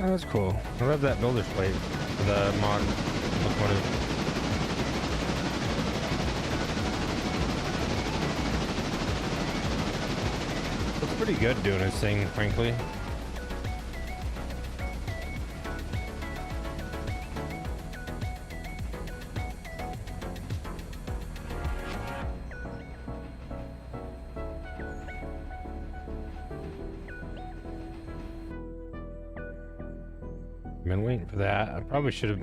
Oh, that's cool. I love that builder's plate for the mod locomotive. Looks pretty good doing his thing, frankly. Been waiting for that. I probably should have.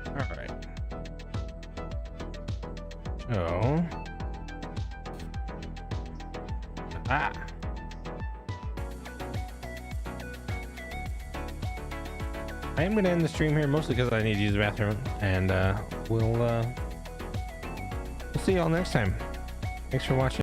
All right. So. Ah. I am going to end the stream here mostly because I need to use the bathroom, and we'll see y'all next time. Thanks for watching.